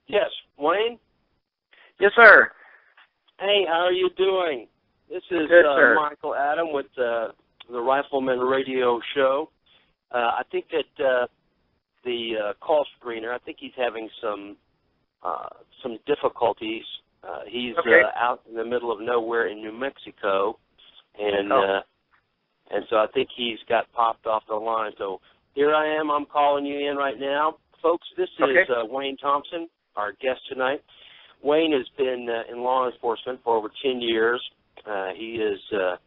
Yes, Wayne? Yes, sir. Hey, how are you doing? This is Good, sir. Michael Adam with the Rifleman Radio show. I think that the call screener, I think he's having some difficulties. He's out in the middle of nowhere in New Mexico, and so I think he's got popped off the line. So here I am. I'm calling you in right now. Folks, this is Wayne Thompson, our guest tonight. Wayne has been in law enforcement for over 10 years. He is a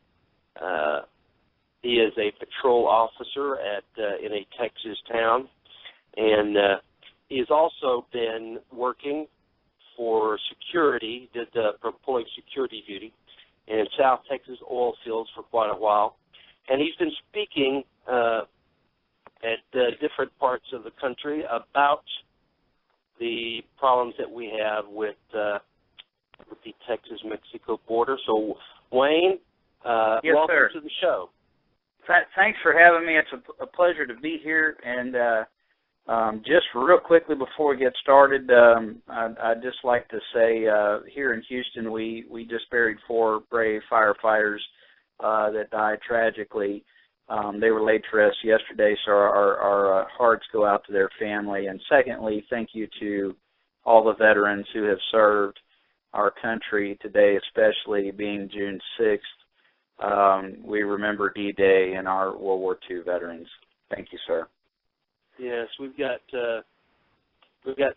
patrol officer in a Texas town, and he has also been working for security, did public security duty in South Texas oil fields for quite a while. And he's been speaking at different parts of the country about the problems that we have with the Texas-Mexico border. So, Wayne, yes, welcome sir. to the show. Thanks for having me. It's a pleasure to be here. And just real quickly before we get started, I'd just like to say here in Houston, we just buried 4 brave firefighters that died tragically. They were laid to rest yesterday, so our hearts go out to their family. And secondly, thank you to all the veterans who have served our country today, especially being June 6th. We remember D-Day and our World War II veterans. Thank you, sir. Yes, we've got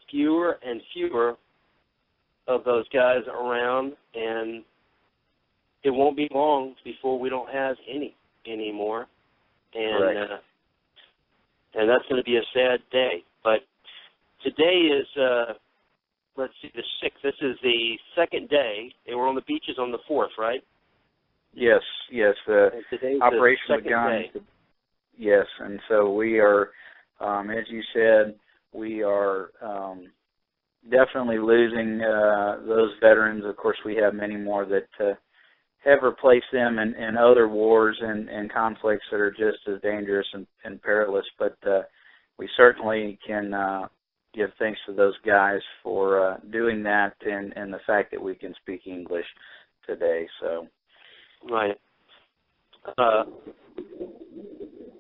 fewer and fewer of those guys around, and it won't be long before we don't have any anymore. And that's going to be a sad day. But today is, let's see, the 6th. This is the second day. They were on the beaches on the 4th, right? Yes. The operation began. Yes, and so we are, as you said, we are definitely losing those veterans. Of course, we have many more that have replaced them in other wars and conflicts that are just as dangerous and perilous. But we certainly can give thanks to those guys for doing that and the fact that we can speak English today. So, right.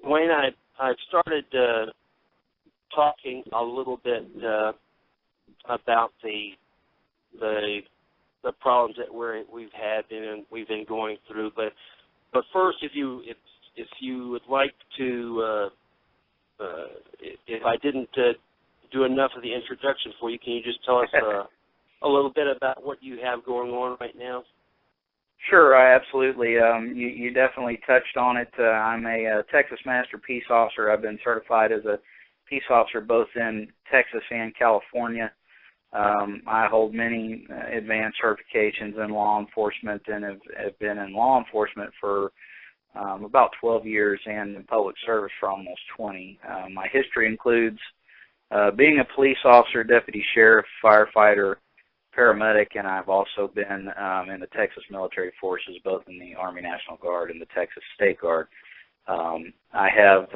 Wayne, I've started talking a little bit about the problems that we've been going through, but first, if you would like to, if I didn't do enough of the introduction for you, can you just tell us a little bit about what you have going on right now? Sure, absolutely. You definitely touched on it. I'm a Texas Master Peace Officer. I've been certified as a peace officer both in Texas and California. I hold many advanced certifications in law enforcement and have been in law enforcement for about 12 years and in public service for almost 20. My history includes being a police officer, deputy sheriff, firefighter, paramedic, and I've also been in the Texas military forces, both in the Army National Guard and the Texas State Guard. I have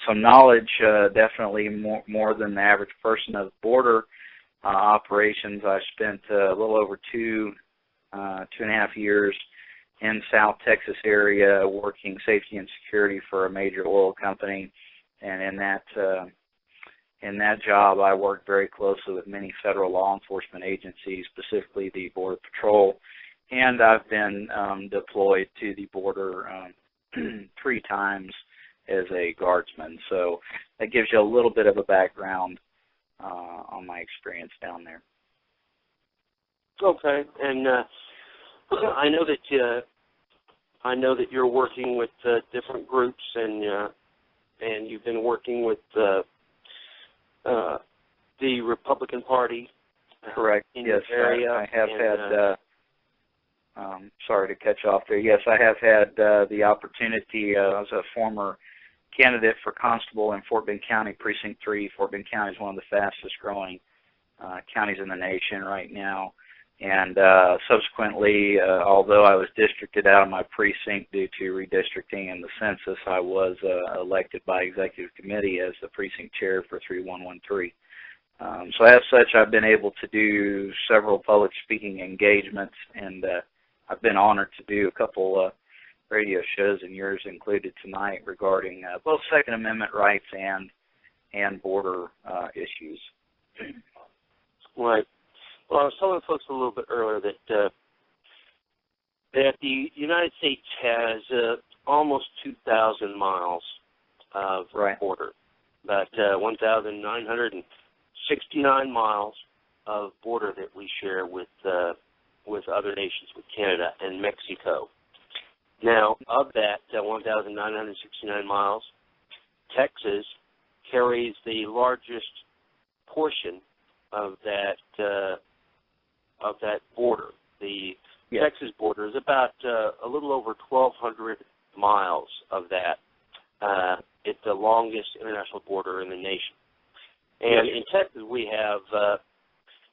some knowledge, definitely more than the average person, of border operations. I spent a little over 2.5 years in South Texas area working safety and security for a major oil company, and in that job I worked very closely with many federal law enforcement agencies, specifically the Border Patrol, and I've been deployed to the border 3 times as a guardsman. So that gives you a little bit of a background on my experience down there. Okay, and I know that you're working with different groups, and you've been working with the Republican Party. Correct. In yes, the area. I have had. Sorry to cut you off there. Yes, I have had the opportunity. I was a former candidate for constable in Fort Bend County, Precinct 3. Fort Bend County is one of the fastest growing counties in the nation right now. And subsequently, although I was districted out of my precinct due to redistricting and the census, I was elected by executive committee as the precinct chair for 3113. So as such, I've been able to do several public speaking engagements, and I've been honored to do a couple radio shows, and yours included tonight, regarding both Second Amendment rights and border issues. Right. Well, I was telling folks a little bit earlier that the United States has almost 2,000 miles of border, about 1,969 miles of border that we share with other nations, with Canada and Mexico. Now, of that 1,969 miles, Texas carries the largest portion of that border. The Texas border is about a little over 1,200 miles of that. It's the longest international border in the nation. And in Texas, we have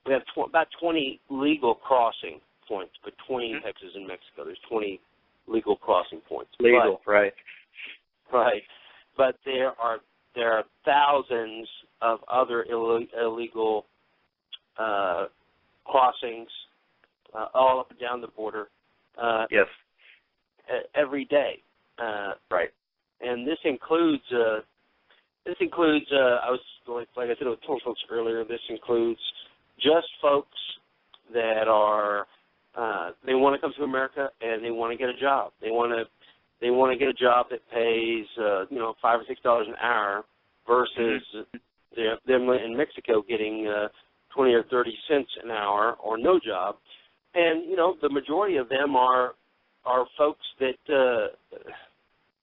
about 20 legal crossing points between Texas and Mexico. There's 20 legal crossing points. Right. Right. But there are thousands of other illegal crossings all up and down the border. Every day. Right. And this includes. I was like I said, I told folks earlier. This includes just folks that are they want to come to America and they want to get a job. They want to get a job that pays $5 or $6 an hour versus them in Mexico getting 20 or 30 cents an hour or no job. And the majority of them are folks that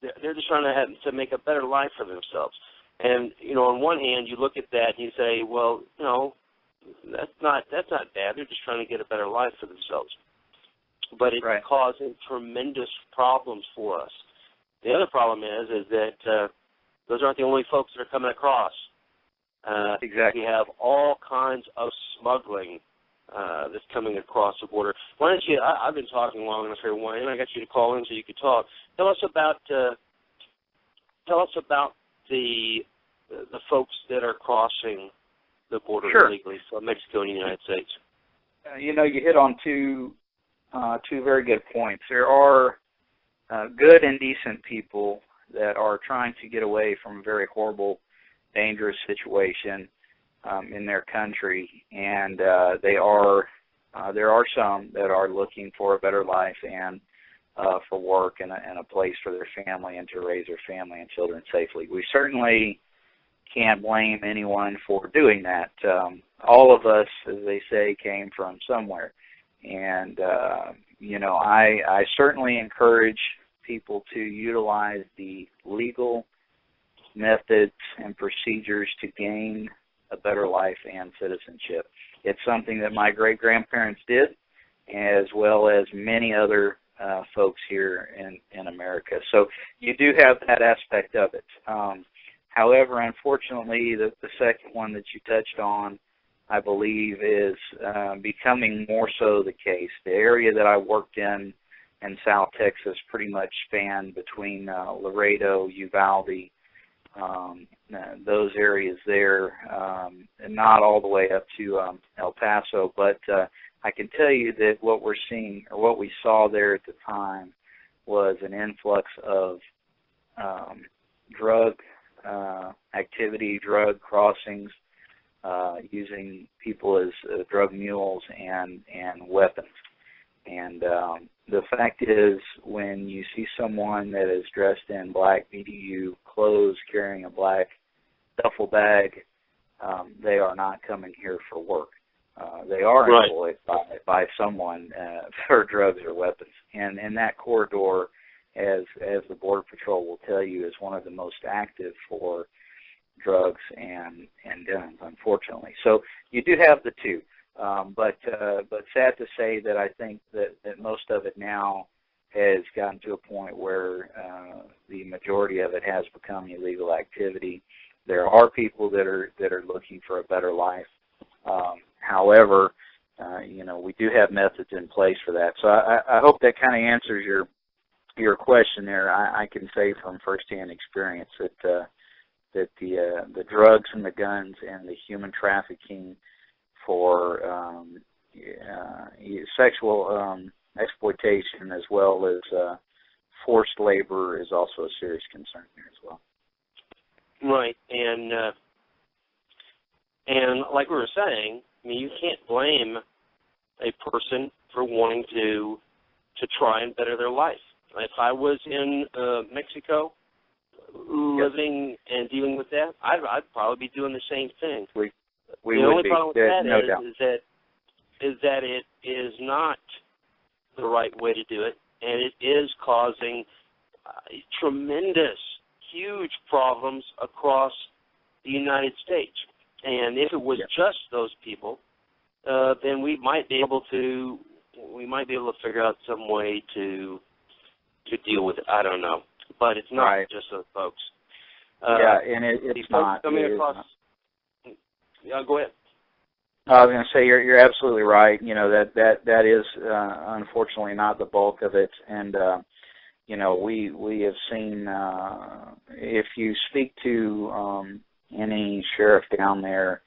they're just trying to make a better life for themselves. And on one hand, you look at that and you say, well, that's not bad. They're just trying to get a better life for themselves. But it's causing tremendous problems for us. The other problem is that those aren't the only folks that are coming across. Exactly. We have all kinds of smuggling that's coming across the border. Why don't you? I've been talking long enough here, and I got you to call in so you could talk. Tell us about the folks that are crossing the border illegally from Mexico and the United States. You hit on two very good points. There are good and decent people that are trying to get away from a very horrible, dangerous situation in their country, and there are some that are looking for a better life and for work and a place for their family and to raise their family and children safely. We certainly can't blame anyone for doing that. All of us, as they say, came from somewhere. And, I certainly encourage people to utilize the legal methods and procedures to gain a better life and citizenship. It's something that my great-grandparents did, as well as many other folks here in America. So you do have that aspect of it. However, unfortunately, the second one that you touched on, I believe, is becoming more so the case. The area that I worked in South Texas pretty much spanned between Laredo, Uvalde, those areas there, and not all the way up to El Paso. But I can tell you that what we're seeing, or what we saw there at the time, was an influx of drug activity, drug crossings, using people as drug mules and weapons. And the fact is, when you see someone that is dressed in black BDU clothes, carrying a black duffel bag, they are not coming here for work. They are employed by someone for drugs or weapons. And that corridor, as the Border Patrol will tell you, is one of the most active for drugs and guns, unfortunately. So you do have the two. But sad to say that I think that most of it now has gotten to a point where the majority of it has become illegal activity. There are people that are looking for a better life. However, we do have methods in place for that. So I hope that kind of answers your question there. I can say from firsthand experience that that the drugs and the guns and the human trafficking for sexual exploitation as well as forced labor is also a serious concern here as well. Right, and like we were saying, I mean, you can't blame a person for wanting to try and better their life. If I was in Mexico, living and dealing with that, I'd probably be doing the same thing. The only problem with that is that it is not the right way to do it, and it is causing tremendous, huge problems across the United States. And if it was just those people, then we might be able to figure out some way to deal with it. I don't know, but it's not just those folks. And it's not. Coming across. Yeah, go ahead. I was going to say you're absolutely right. You know that is unfortunately not the bulk of it, and you know we have seen if you speak to any sheriff down there,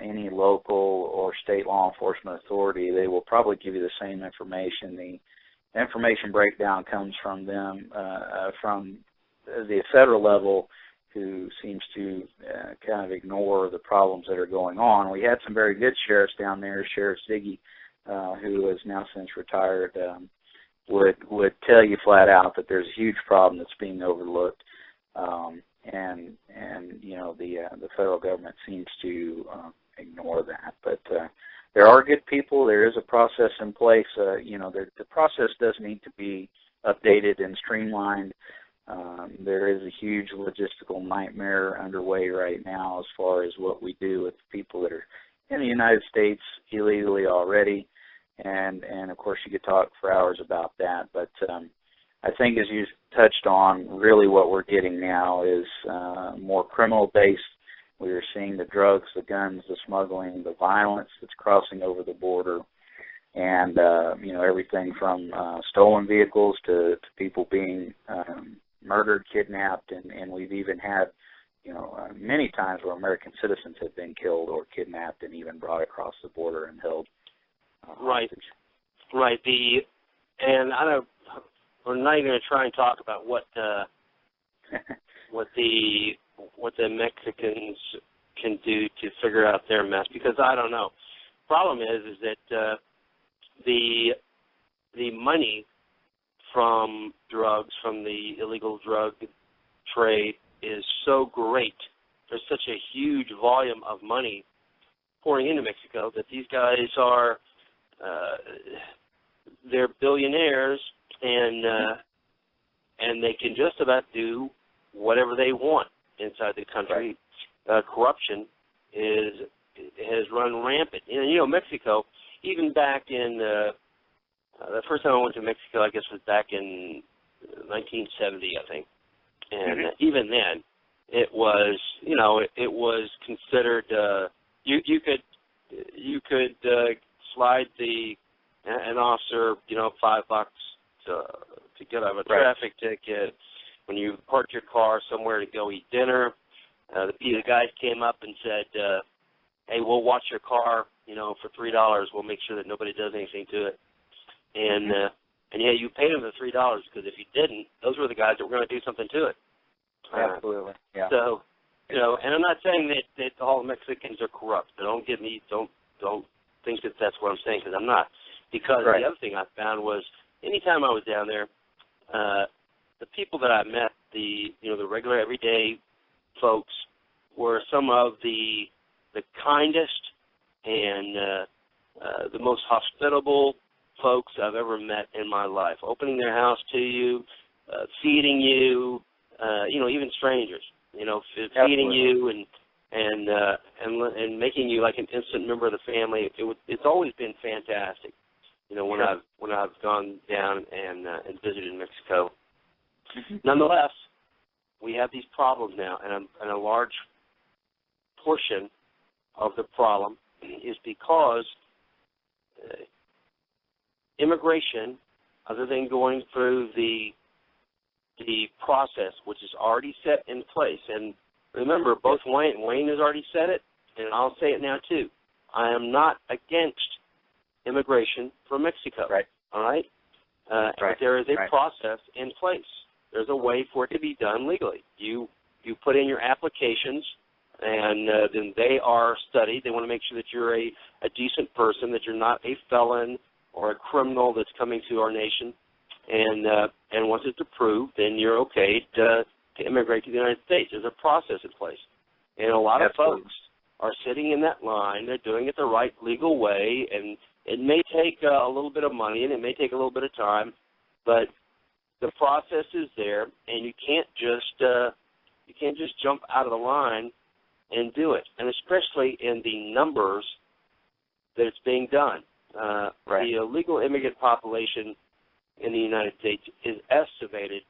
any local or state law enforcement authority, they will probably give you the same information. The information breakdown comes from them, from the federal level, who seems to kind of ignore the problems that are going on. We had some very good sheriffs down there. Sheriff Ziggy, who has now since retired, would tell you flat out that there's a huge problem that's being overlooked, and you know the federal government seems to ignore that. But there are good people. There is a process in place. You know, the process does need to be updated and streamlined. There is a huge logistical nightmare underway right now as far as what we do with people that are in the United States illegally already, and of course you could talk for hours about that. But I think, as you touched on, really what we're getting now is more criminal-based. We are seeing the drugs, the guns, the smuggling, the violence that's crossing over the border, and you know, everything from stolen vehicles to people being murdered, kidnapped, and we've even had, you know, many times where American citizens have been killed or kidnapped and even brought across the border and held. Right. And I don't. We're not even going to try and talk about what the Mexicans can do to figure out their mess, because I don't know. Problem is that the money from drugs, from the illegal drug trade, is so great. There's such a huge volume of money pouring into Mexico that these guys are they're billionaires, and they can just about do whatever they want inside the country. Corruption has run rampant. And, you know, Mexico, even back in the first time I went to Mexico, I guess, was back in 1970, I think. And even then, it was, you know, it was considered. You could slide an officer, you know, $5 to get out of a traffic ticket. When you parked your car somewhere to go eat dinner, the guys came up and said, "Hey, we'll watch your car, you know, for $3. We'll make sure that nobody does anything to it." And yeah, you paid them the $3, because if you didn't, those were the guys that were going to do something to it. Absolutely. Yeah. So, you know, and I'm not saying that all Mexicans are corrupt. Don't think that that's what I'm saying, because I'm not. Because the other thing I found was, anytime I was down there, the people that I met, the regular everyday folks, were some of the kindest and the most hospitable folks I've ever met in my life. Opening their house to you, feeding you, you know, even strangers, you know, feeding you and making you like an instant member of the family. It's always been fantastic. You know, when I've gone down and visited Mexico. Nonetheless, we have these problems now, and a large portion of the problem is because immigration, other than going through the process, which is already set in place, and remember, both Wayne has already said it, and I'll say it now too. I am not against immigration from Mexico. Right. All right? Right. But there is a process in place. There's a way for it to be done legally. You put in your applications, and then they are studied. They want to make sure that you're a decent person, that you're not a felon or a criminal that's coming to our nation. And once it's approved, then you're okay to immigrate to the United States. There's a process in place. And a lot of folks are sitting in that line. They're doing it the right legal way, and it may take a little bit of money, and it may take a little bit of time, but the process is there, and you can't just jump out of the line and do it, and especially in the numbers that it's being done. The illegal immigrant population in the United States is estimated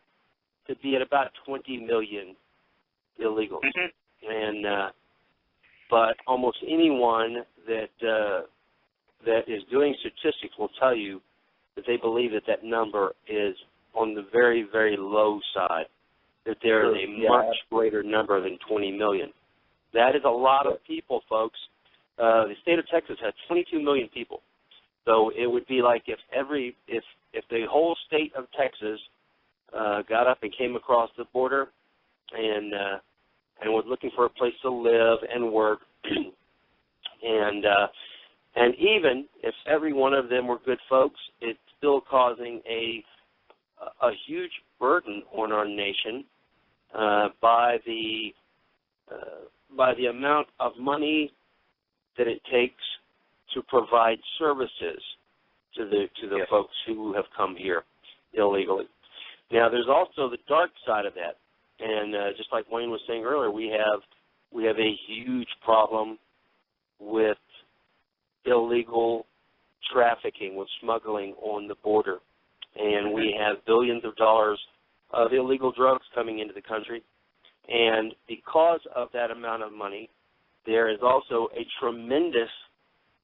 to be at about 20 million illegals. And but almost anyone that is doing statistics will tell you that they believe that number is on the very, very low side, that there is a much greater number than 20 million. That is a lot of people, folks. The state of Texas has 22 million people. So it would be like if the whole state of Texas got up and came across the border and was looking for a place to live and work, and even if every one of them were good folks, it's still causing a huge burden on our nation by the amount of money that it takes to provide services to the folks who have come here illegally. Now, there's also the dark side of that, and just like Wayne was saying earlier, we have a huge problem with illegal trafficking, with smuggling on the border, and we have billions of dollars of illegal drugs coming into the country, and because of that amount of money, there is also a tremendous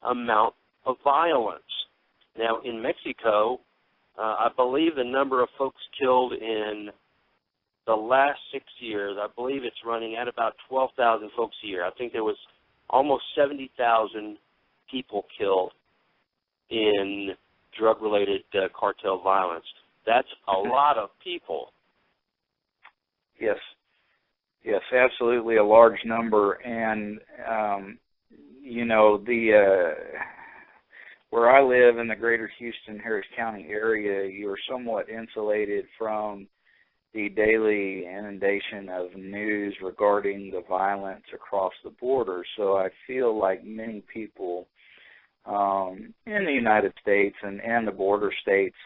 amount of violence. Now, in Mexico, I believe the number of folks killed in the last 6 years, I believe it's running at about 12,000 folks a year. I think there was almost 70,000 people killed in drug-related cartel violence. That's a lot of people. Yes, absolutely a large number. And, where I live in the greater Houston-Harris County area, you're somewhat insulated from the daily inundation of news regarding the violence across the border. So I feel like many people in the United States and the border states,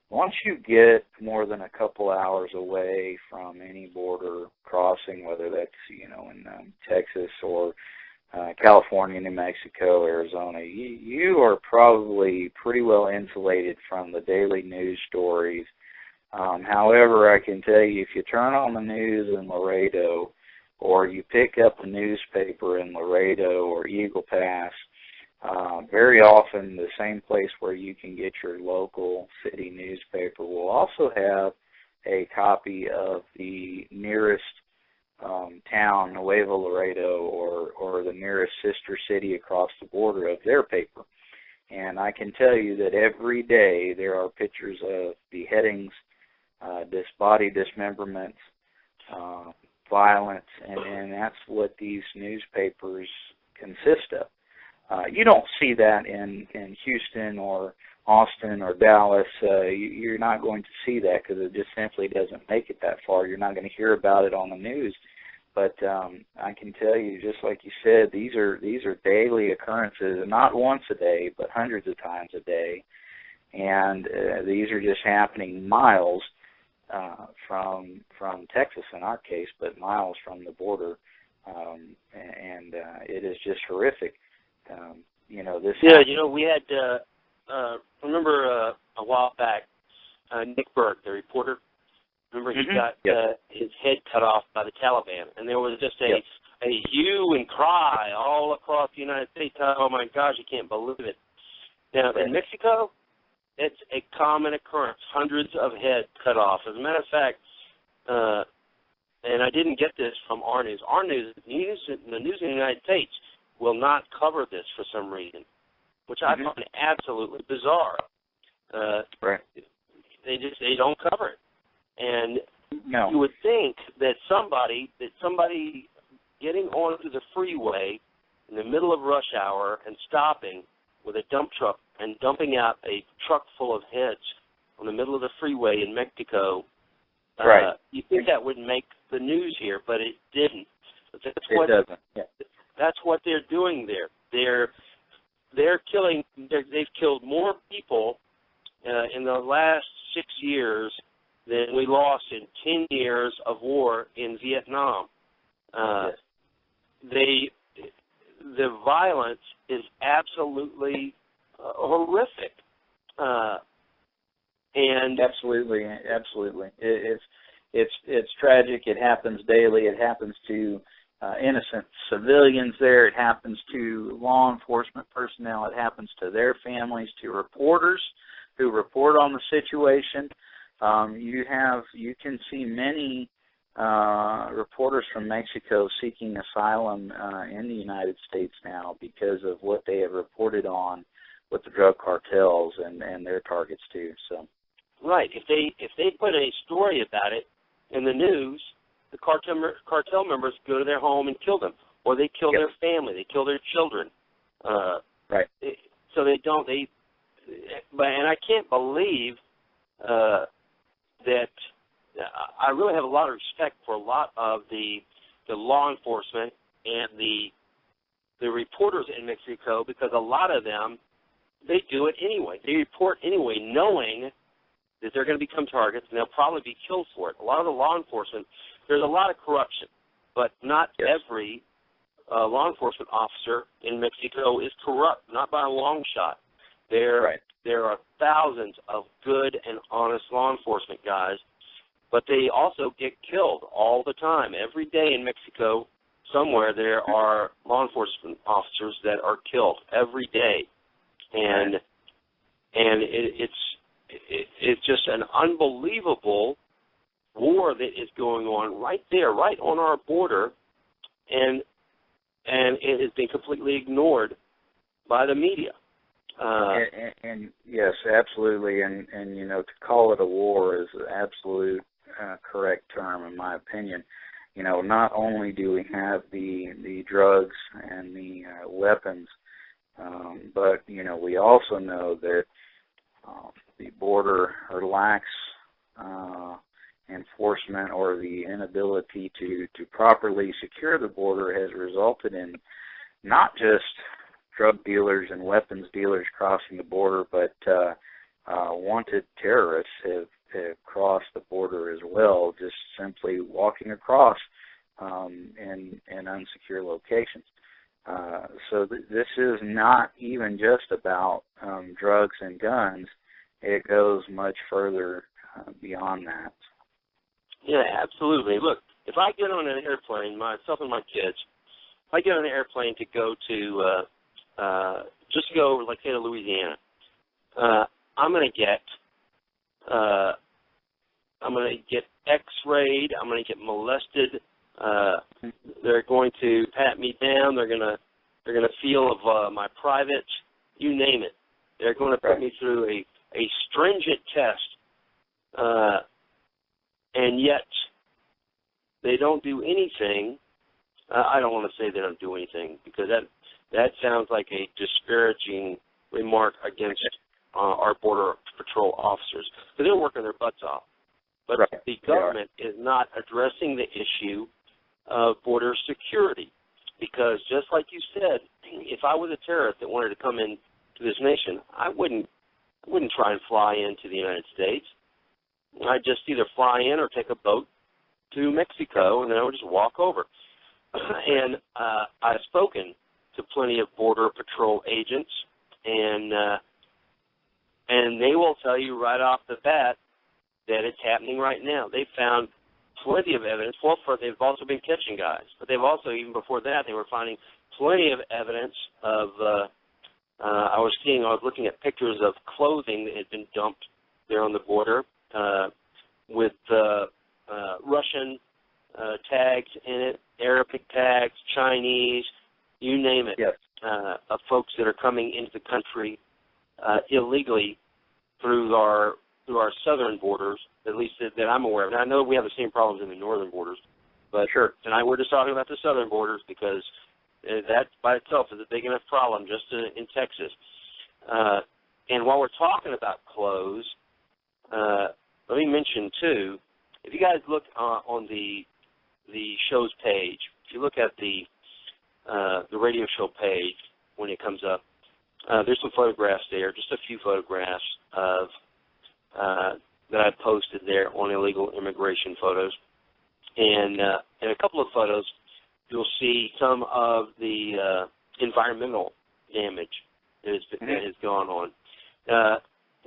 once you get more than a couple hours away from any border crossing, whether that's, in Texas or California, New Mexico, Arizona, you are probably pretty well insulated from the daily news stories. However, I can tell you, if you turn on the news in Laredo, or you pick up a newspaper in Laredo or Eagle Pass, very often the same place where you can get your local city newspaper will also have a copy of the nearest town, Nuevo Laredo, or the nearest sister city across the border of their paper. And I can tell you that every day there are pictures of beheadings, body dismemberments, violence, and that's what these newspapers consist of. You don't see that in Houston or Austin or Dallas. You're not going to see that because it just simply doesn't make it that far. You're not going to hear about it on the news. But I can tell you, just like you said, these are daily occurrences, not once a day, but hundreds of times a day. And these are just happening miles from Texas in our case, but miles from the border. And it is just horrific. This. Yeah, we had, remember a while back, Nick Berg, the reporter, remember he got his head cut off by the Taliban, and there was just a hue and cry all across the United States. Oh, my gosh, you can't believe it. Now, in Mexico, it's a common occurrence, hundreds of heads cut off. As a matter of fact, and I didn't get this from our news. Our news, the news in the United States, will not cover this for some reason, which I find absolutely bizarre. Right. They don't cover it, and no. You would think that somebody getting onto the freeway in the middle of rush hour and stopping with a dump truck and dumping out a truck full of heads on the middle of the freeway in Mexico, right. You think that would make the news here, but it didn't. But it doesn't. Yeah. That's what they're doing there. They've killed more people in the last 6 years than we lost in 10 years of war in Vietnam. Yes. The violence is absolutely horrific. And absolutely. It's tragic. It happens daily. It happens to innocent civilians there. It happens to law enforcement personnel. It happens to their families, to reporters who report on the situation. You can see many reporters from Mexico seeking asylum in the United States now because of what they have reported on with the drug cartels and their targets too. So, right. If they put a story about it in the news, the cartel members go to their home and kill them, or they kill their family, they kill their children. Right. So they don't. And I can't believe that. I really have a lot of respect for a lot of the law enforcement and the reporters in Mexico, because a lot of them, they do it anyway. They report anyway, knowing that they're going to become targets and they'll probably be killed for it. A lot of the law enforcement, there's a lot of corruption, but not every law enforcement officer in Mexico is corrupt, not by a long shot. There are thousands of good and honest law enforcement guys, but they also get killed all the time. Every day in Mexico, somewhere there are law enforcement officers that are killed every day, and it's just an unbelievable war that is going on right there, right on our border, and it has been completely ignored by the media. And yes, absolutely, and to call it a war is an absolute correct term in my opinion. Not only do we have the drugs and the weapons, but we also know that the border lacks enforcement, or the inability to properly secure the border has resulted in not just drug dealers and weapons dealers crossing the border, but wanted terrorists have crossed the border as well, just simply walking across in unsecure locations. So this is not even just about drugs and guns. It goes much further beyond that. Yeah, absolutely. Look, if I get on an airplane, myself and my kids, if I get on an airplane to go to just to go, like, say, to Louisiana, I'm going to get X-rayed. I'm going to get molested. They're going to pat me down. They're going to feel of my private. You name it. They're going to put me through a stringent test, and yet they don't do anything. I don't want to say they don't do anything, because that sounds like a disparaging remark against our Border Patrol officers, because they're working their butts off. But the government is not addressing the issue of border security, because just like you said, if I was a terrorist that wanted to come into this nation, I wouldn't try and fly into the United States. I'd just either fly in or take a boat to Mexico, and then I would just walk over. And I've spoken to plenty of Border Patrol agents, and they will tell you right off the bat that it's happening right now. They've found plenty of evidence. Well, they've also been catching guys, but they've also, even before that, they were finding plenty of evidence of, I was looking at pictures of clothing that had been dumped there on the border with Russian tags in it, Arabic tags, Chinese, you name it, yes. Of folks that are coming into the country illegally through our southern borders, at least that I'm aware of. Now, I know we have the same problems in the northern borders, but sure. Tonight we're just talking about the southern borders because that by itself is a big enough problem just in Texas. And while we're talking about clothes, let me mention, too, if you guys look on the show's page, if you look at the radio show page when it comes up, there's some photographs there, just a few photographs of that I posted there on illegal immigration photos. And in a couple of photos, you'll see some of the environmental damage that has gone on.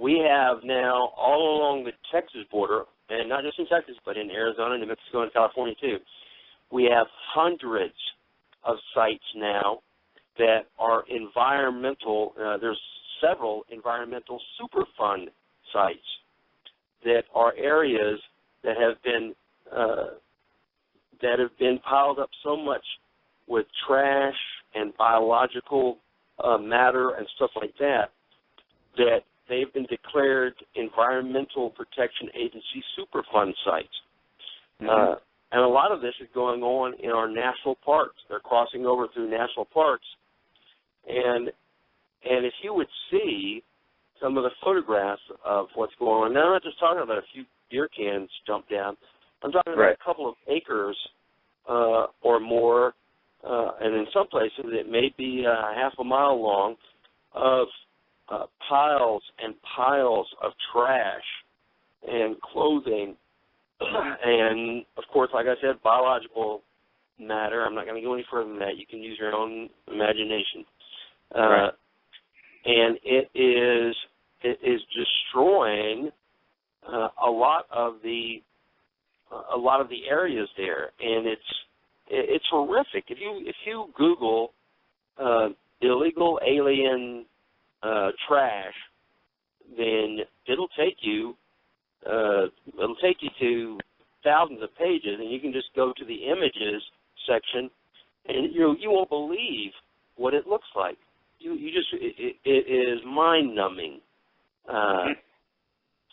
We have now all along the Texas border, and not just in Texas, but in Arizona, New Mexico, and California too, we have hundreds of sites now that are environmental. There's several environmental Superfund sites that are areas that have been piled up so much with trash and biological matter and stuff like that they've been declared Environmental Protection Agency Superfund sites. Mm-hmm. And a lot of this is going on in our national parks. They're crossing over through national parks. And if you would see some of the photographs of what's going on, now I'm not just talking about a few beer cans dumped down. I'm talking about a couple of acres or more, and in some places it may be half a mile long, of piles and piles of trash and clothing and, of course, like I said, biological matter. I'm not going to go any further than that. You can use your own imagination. Right. And it is destroying a lot of the areas there, and it's horrific. If you Google illegal alien trash, then it'll take you to thousands of pages, and you can just go to the images section, and you won't believe what it looks like. It is mind-numbing.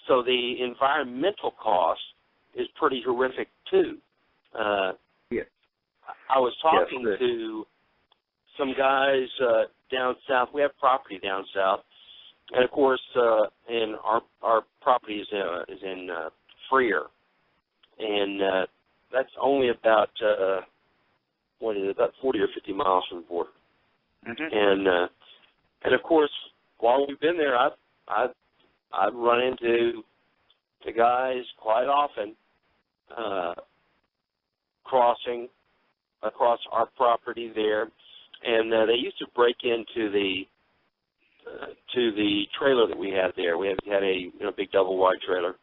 So the environmental cost is pretty horrific too. Yes. I was talking to some guys down south. We have property down south, and of course, and our property is in Freer, and that's only about about 40 or 50 miles from the border. Mm-hmm. And of course, while we've been there, I've run into the guys quite often crossing across our property there, and they used to break into the trailer that we had there. We had a big double wide trailer.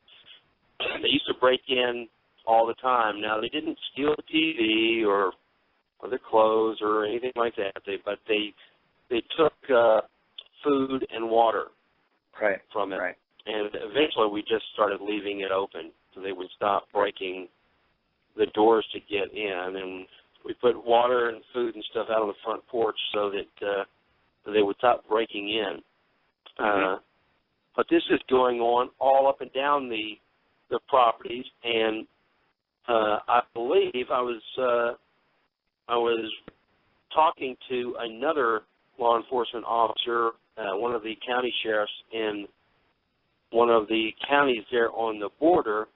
They used to break in all the time. Now, they didn't steal the TV or the clothes or anything like that, but they took food and water from it. Right. And eventually we just started leaving it open so they would stop breaking the doors to get in. And we put water and food and stuff out on the front porch so that they would stop breaking in. But this is going on all up and down the properties, and I believe I was talking to another law enforcement officer, one of the county sheriffs in one of the counties there on the border,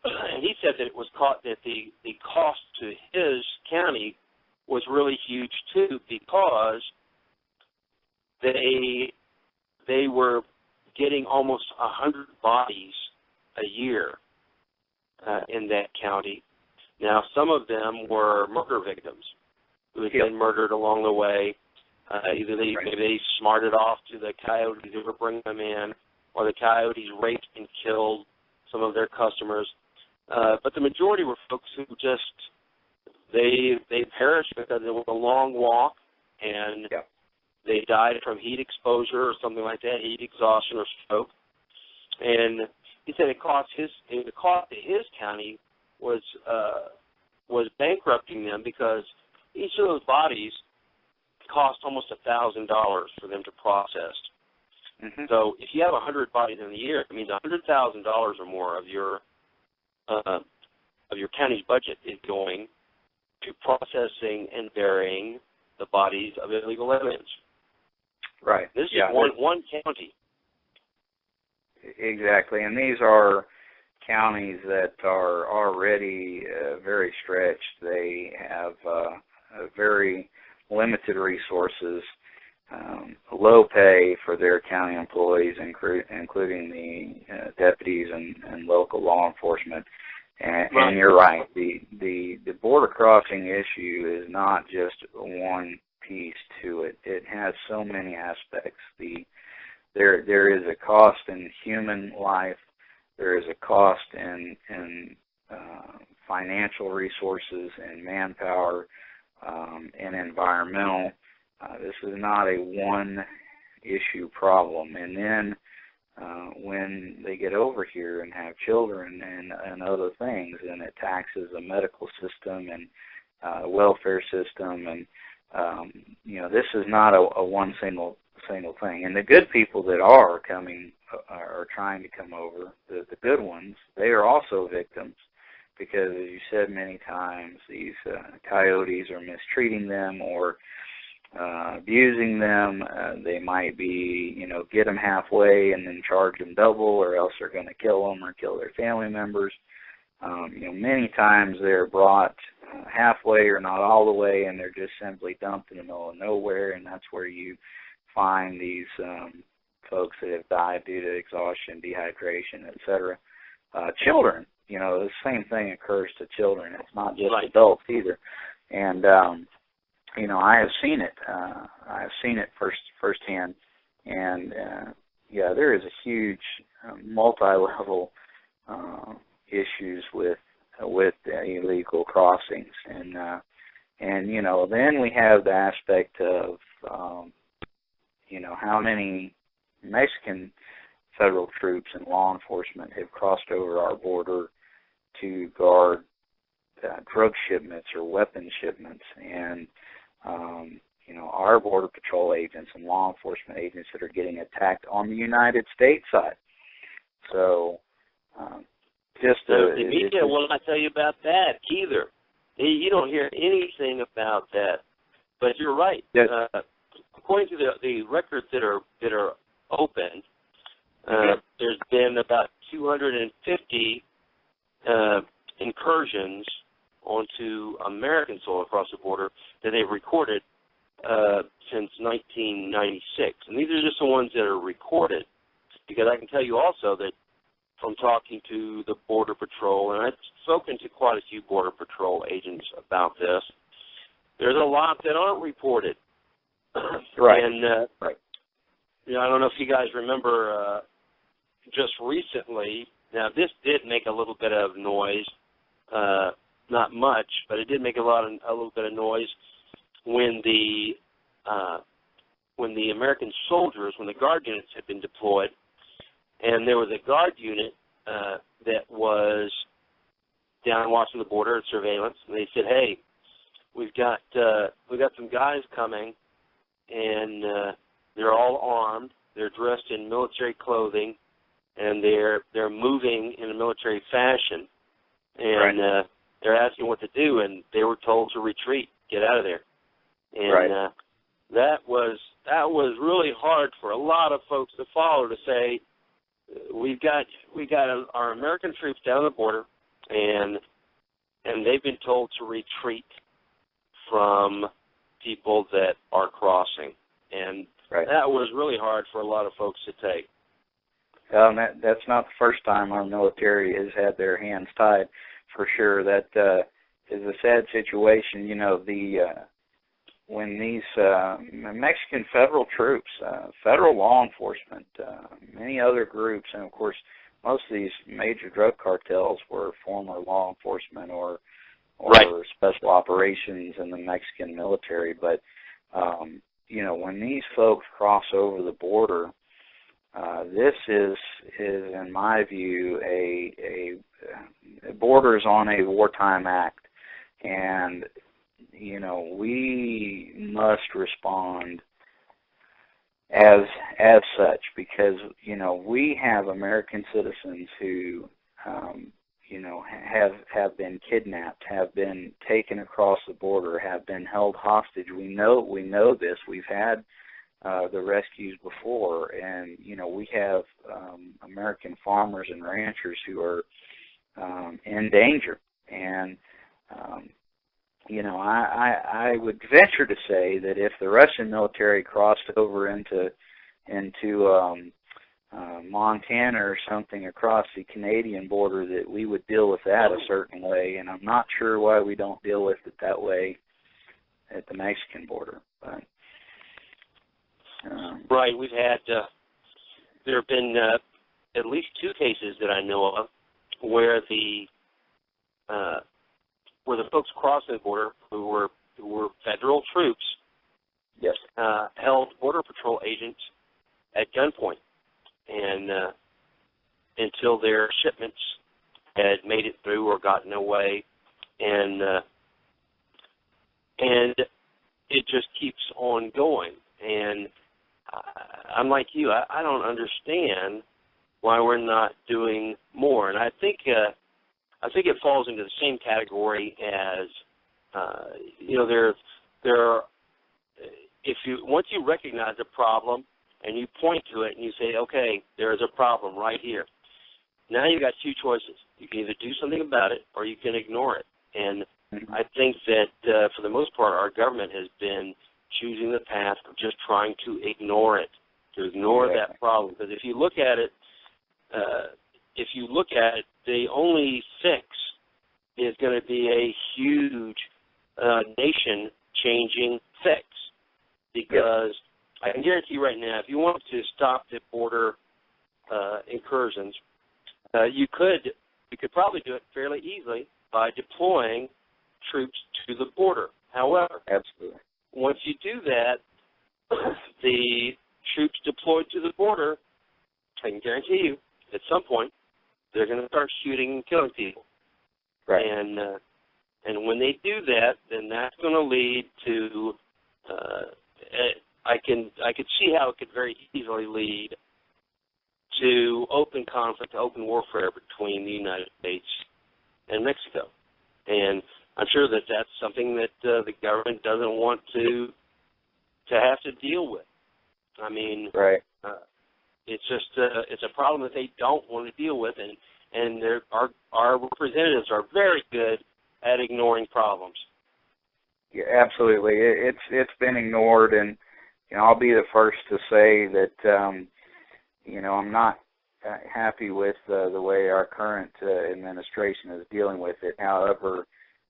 and he said that it was that the cost to his county was really huge too, because they were getting almost 100 bodies a year in that county. Now, some of them were murder victims who had been murdered along the way. Maybe they smarted off to the coyotes who were bringing them in, or the coyotes raped and killed some of their customers. But the majority were folks who just, they perished because it was a long walk, and they died from heat exposure or something like that, heat exhaustion or stroke. And he said the cost to his county was was bankrupting them because each of those bodies cost almost $1,000 for them to process. Mm-hmm. So if you have 100 bodies in a year, it means $100,000 or more of your county's budget is going to processing and burying the bodies of illegal aliens. Right. This is one county. Exactly, and these are counties that are already very stretched. They have very limited resources, low pay for their county employees, including the deputies and local law enforcement. And you're right. The border crossing issue is not just one piece to it. It has so many aspects. There is a cost in human life. There is a cost in financial resources and manpower and environmental. This is not a one-issue problem. And then when they get over here and have children and other things, and it taxes the medical system and welfare system, and this is not a one single thing. And the good people that are coming are trying to come over, the good ones, they are also victims because, as you said many times, these coyotes are mistreating them or abusing them. They might be, get them halfway and then charge them double, or else they're going to kill them or kill their family members. Many times they're brought halfway or not all the way, and they're just simply dumped in the middle of nowhere, and that's where you find these folks that have died due to exhaustion, dehydration, etc. Children, the same thing occurs to children. It's not just adults either. And I have seen it. I have seen it firsthand. And there is a huge multi-level issues with illegal crossings, and then we have the aspect of how many Mexican federal troops and law enforcement have crossed over our border to guard drug shipments or weapon shipments, and our Border Patrol agents and law enforcement agents that are getting attacked on the United States side. So the media will not tell you about that either. You don't hear anything about that. But you're right. Yes. According to the records that are open, there's been about 250 incursions onto American soil across the border that they've recorded since 1996. And these are just the ones that are recorded, because I can tell you also that from talking to the Border Patrol, and I've spoken to quite a few Border Patrol agents about this, there's a lot that aren't reported. Right. And right. I don't know if you guys remember just recently, now this did make a little bit of noise, not much, but it did make a little bit of noise when the American soldiers, when the guard units had been deployed, and there was a guard unit that was down watching the border at surveillance, and they said, "Hey, we've got some guys coming, and they're all armed. They're dressed in military clothing, and they're moving in a military fashion, and they're asking what to do." And they were told to retreat, get out of there. And that was really hard for a lot of folks to follow, to say, we got our American troops down the border, and they've been told to retreat from people that are crossing, and that was really hard for a lot of folks to take. That's not the first time our military has had their hands tied, for sure. That is a sad situation. When these Mexican federal troops, federal law enforcement, many other groups, and of course most of these major drug cartels were former law enforcement or special operations in the Mexican military. But when these folks cross over the border, this is in my view, a borders on a wartime act. And, you know, we must respond as such, because, you know, we have American citizens who, you know, have been kidnapped, have been taken across the border, have been held hostage. We know this. We've had the rescues before, and, you know, we have American farmers and ranchers who are in danger. And you know, I would venture to say that if the Russian military crossed over into Montana or something across the Canadian border, that we would deal with that a certain way, and I'm not sure why we don't deal with it that way at the Mexican border. But right, we've had there have been at least 2 cases that I know of where the folks crossing the border who were federal troops, yes, held Border Patrol agents at gunpoint, and until their shipments had made it through or gotten away, and it just keeps on going. And I'm like you, I don't understand why we're not doing more. And I think it falls into the same category as, you know, there are, once you recognize a problem and you point to it and you say, okay, there is a problem right here. Now you've got 2 choices. You can either do something about it or you can ignore it. And I think that for the most part, our government has been choosing the path of just trying to ignore it, that problem. Because if you look at it, the only fix is going to be a huge nation-changing fix. Because I can guarantee you right now, if you wanted to stop the border incursions, you could probably do it fairly easily by deploying troops to the border. However, absolutely, once you do that, the troops deployed to the border, I can guarantee you, at some point, they're going to start shooting and killing people. Right. And when they do that, then that's going to lead to I could see how it could very easily lead to open conflict, open warfare between the United States and Mexico. And I'm sure that that's something that the government doesn't want to have to deal with. I mean, right. It's just it's a problem that they don't want to deal with, and our representatives are very good at ignoring problems. Yeah, absolutely. It's been ignored, and you know, I'll be the first to say that you know, I'm not happy with the way our current administration is dealing with it. However,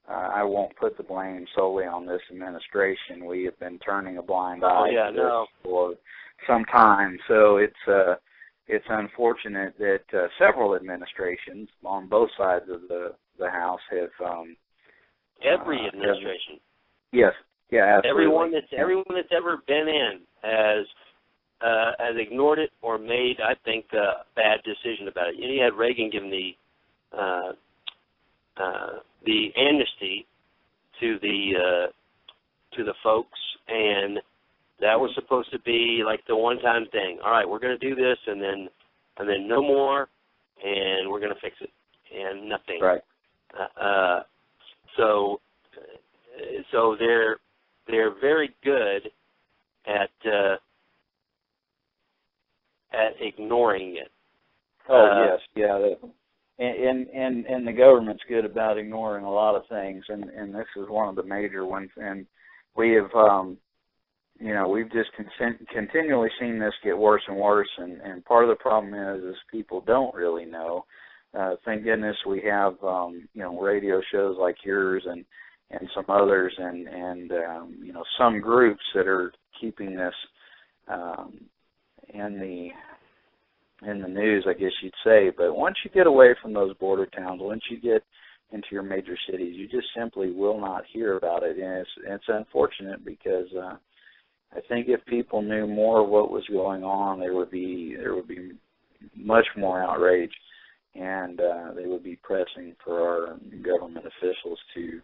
I won't put the blame solely on this administration. We have been turning a blind eye to this for some time. So it's unfortunate that several administrations on both sides of the House have every administration. Yes, yeah, absolutely. Everyone that's ever been in has ignored it or made, I think, a bad decision about it. You had Reagan giving the amnesty to the folks, and that was supposed to be like the one-time thing. All right, we're going to do this, and then no more, and we're going to fix it, and nothing. Right. So they're very good at ignoring it. Oh yes, yeah. And the government's good about ignoring a lot of things, and this is one of the major ones. And we have, you know, we've just continually seen this get worse and worse. And part of the problem is people don't really know. Thank goodness we have, you know, radio shows like yours and some others, and you know, some groups that are keeping this in the news, I guess you'd say. But once you get away from those border towns, once you get into your major cities, you just simply will not hear about it. And it's unfortunate, because I think if people knew more of what was going on, there would be much more outrage, and they would be pressing for our government officials to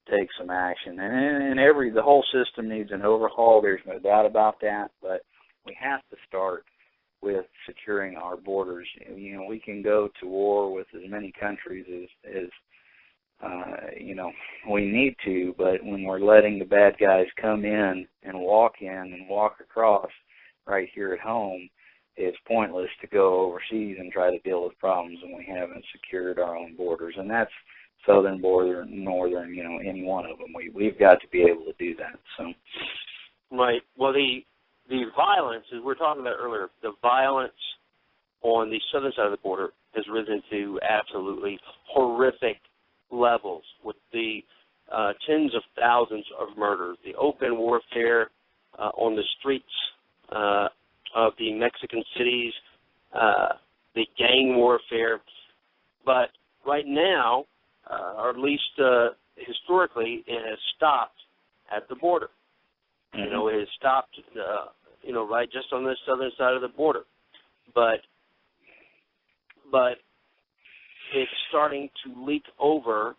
take some action. And the whole system needs an overhaul. There's no doubt about that. But we have to start with securing our borders. We can go to war with as many countries as we need to, but when we're letting the bad guys come in and walk across right here at home, it's pointless to go overseas and try to deal with problems when we haven't secured our own borders. And that's southern border, northern, any one of them. We've got to be able to do that. So, right. Well, the violence, as we were talking about earlier, the violence on the southern side of the border has risen to absolutely horrific levels, with the tens of thousands of murders, the open warfare on the streets of the Mexican cities, the gang warfare. But right now, or at least historically, it has stopped at the border. Mm-hmm. It has stopped, right just on the southern side of the border. But it's starting to leak over,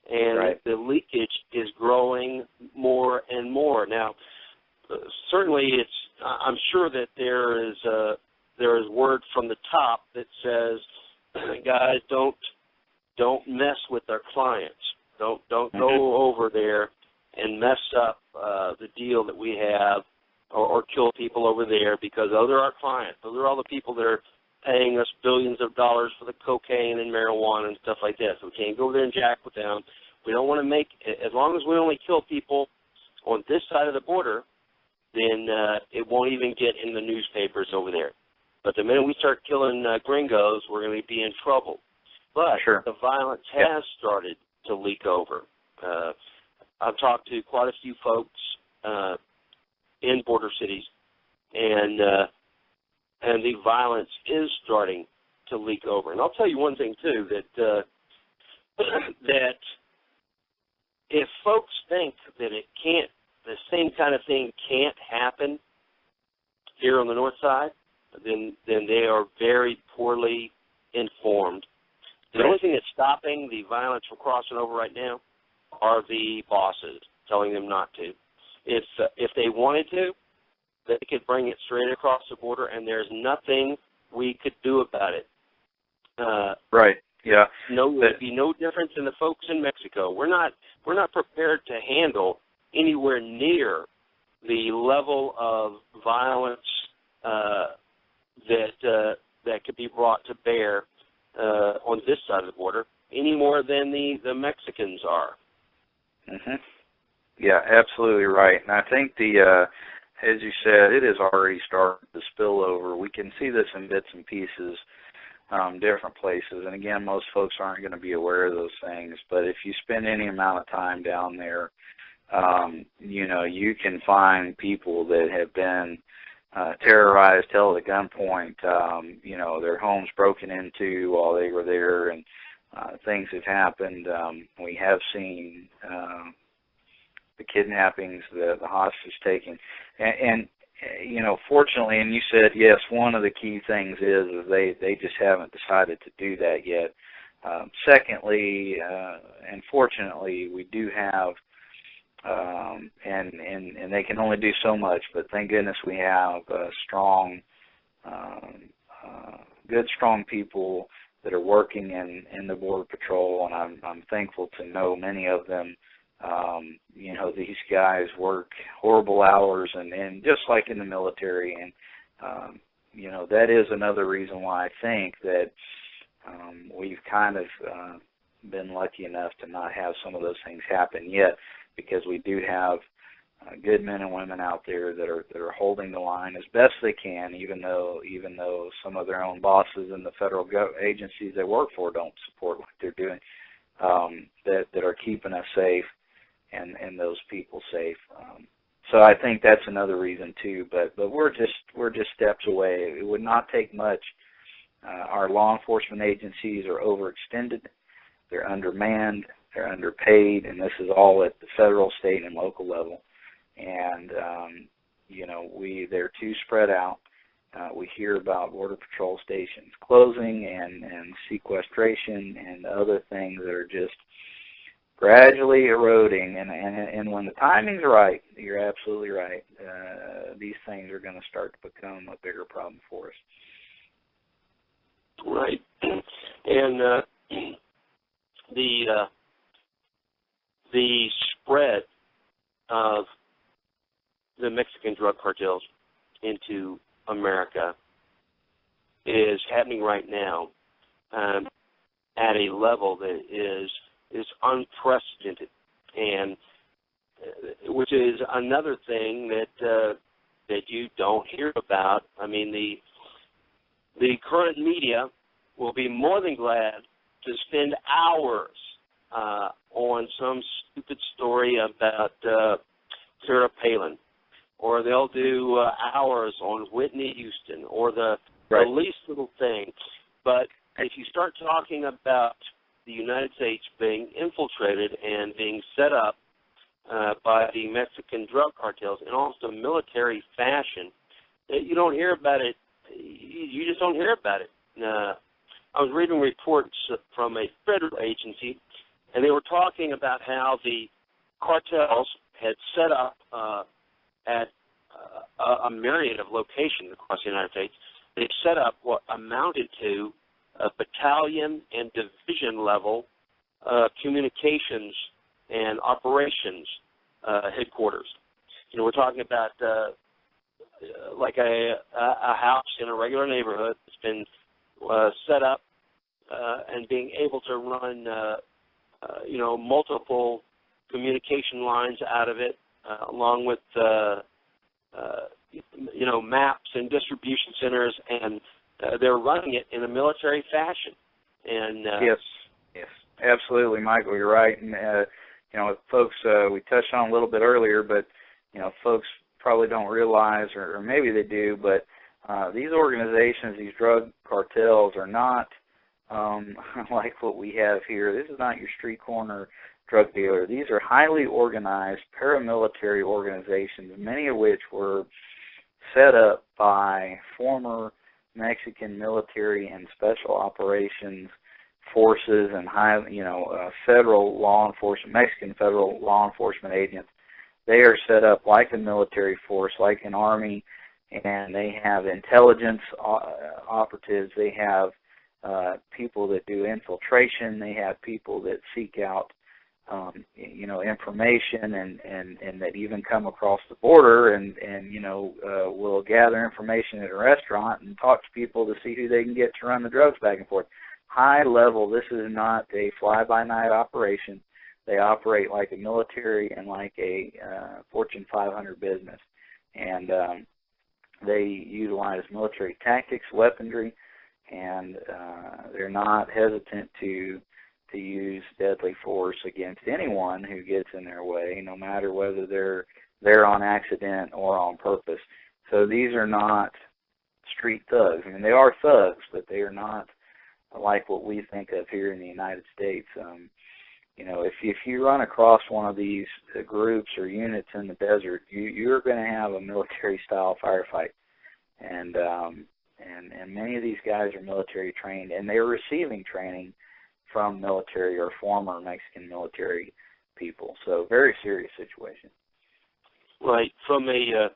and right. The leakage is growing more and more. Now, certainly, I'm sure that there is word from the top that says, guys, don't mess with our clients. Don't go over there and mess up the deal that we have, or kill people over there, because those are our clients. Those are all the people that are paying us billions of dollars for the cocaine and marijuana and stuff like that. So we can't go over there and jack with them. We don't want to as long as we only kill people on this side of the border, then it won't even get in the newspapers over there. But the minute we start killing gringos, we're going to be in trouble. But sure. The violence has started to leak over. I've talked to quite a few folks in border cities, and the violence is starting to leak over. And I'll tell you one thing too, that that if folks think that the same kind of thing can't happen here on the north side, then they are very poorly informed. The only thing that's stopping the violence from crossing over right now are the bosses telling them not to. If they wanted to, they could bring it straight across the border, and there's nothing we could do about it. Right. Yeah. There'd be no difference in the folks in Mexico. We're not prepared to handle anywhere near the level of violence that could be brought to bear on this side of the border any more than the Mexicans are. Mm-hmm. Yeah, absolutely right. And I think as you said, it has already started to spill over. We can see this in bits and pieces, different places. And again, most folks aren't going to be aware of those things. But if you spend any amount of time down there, you can find people that have been terrorized, held at gunpoint, their homes broken into while they were there, and things have happened. We have seen the kidnappings, the hostage taking, and fortunately, and you said, yes, one of the key things is they just haven't decided to do that yet. Secondly, and fortunately, we do have, and they can only do so much, but thank goodness we have strong people that are working in the Border Patrol, and I'm thankful to know many of them. These guys work horrible hours, and just like in the military, and that is another reason why I think that we've kind of been lucky enough to not have some of those things happen yet, because we do have good men and women out there that are holding the line as best they can, even though some of their own bosses and the federal agencies they work for don't support what they're doing, that are keeping us safe and those people safe. So I think that's another reason too. But we're just steps away. It would not take much. Our law enforcement agencies are overextended. They're undermanned. They're underpaid, and this is all at the federal, state, and local level. And they're too spread out. We hear about Border Patrol stations closing and sequestration and other things that are just gradually eroding, and when the timing's right, you're absolutely right. These things are going to start to become a bigger problem for us. Right, and the spread of the Mexican drug cartels into America is happening right now at a level that is unprecedented, and which is another thing that you don't hear about. I mean, the current media will be more than glad to spend hours on some stupid story about Sarah Palin, or they'll do hours on Whitney Houston, or the least little thing. But if you start talking about the United States being infiltrated and being set up by the Mexican drug cartels in almost a military fashion, you don't hear about it. You just don't hear about it. I was reading reports from a federal agency, and they were talking about how the cartels had set up at a myriad of locations across the United States. They set up what amounted to a battalion and division level communications and operations headquarters. You know, we're talking about like a house in a regular neighborhood that's been set up and being able to run multiple communication lines out of it, along with maps and distribution centers, and they're running it in a military fashion. And yes, absolutely, Michael, you're right. And folks, we touched on a little bit earlier, but folks probably don't realize, or maybe they do, but these organizations, these drug cartels, are not like what we have here. This is not your street corner drug dealer. These are highly organized paramilitary organizations, many of which were set up by former Mexican military and special operations forces and federal law enforcement, Mexican federal law enforcement agents. They are set up like a military force, like an army, and they have intelligence operatives. They have people that do infiltration. They have people that seek out information and that even come across the border and will gather information at a restaurant and talk to people to see who they can get to run the drugs back and forth. High level, this is not a fly-by-night operation. They operate like a military and like a Fortune 500 business. And they utilize military tactics, weaponry, and they're not hesitant to use deadly force against anyone who gets in their way, no matter whether they're there on accident or on purpose. So these are not street thugs. I mean, they are thugs, but they are not like what we think of here in the United States. If you run across one of these groups or units in the desert, you're going to have a military-style firefight. And many of these guys are military trained, and they're receiving training from military or former Mexican military people. So very serious situation. Right. From a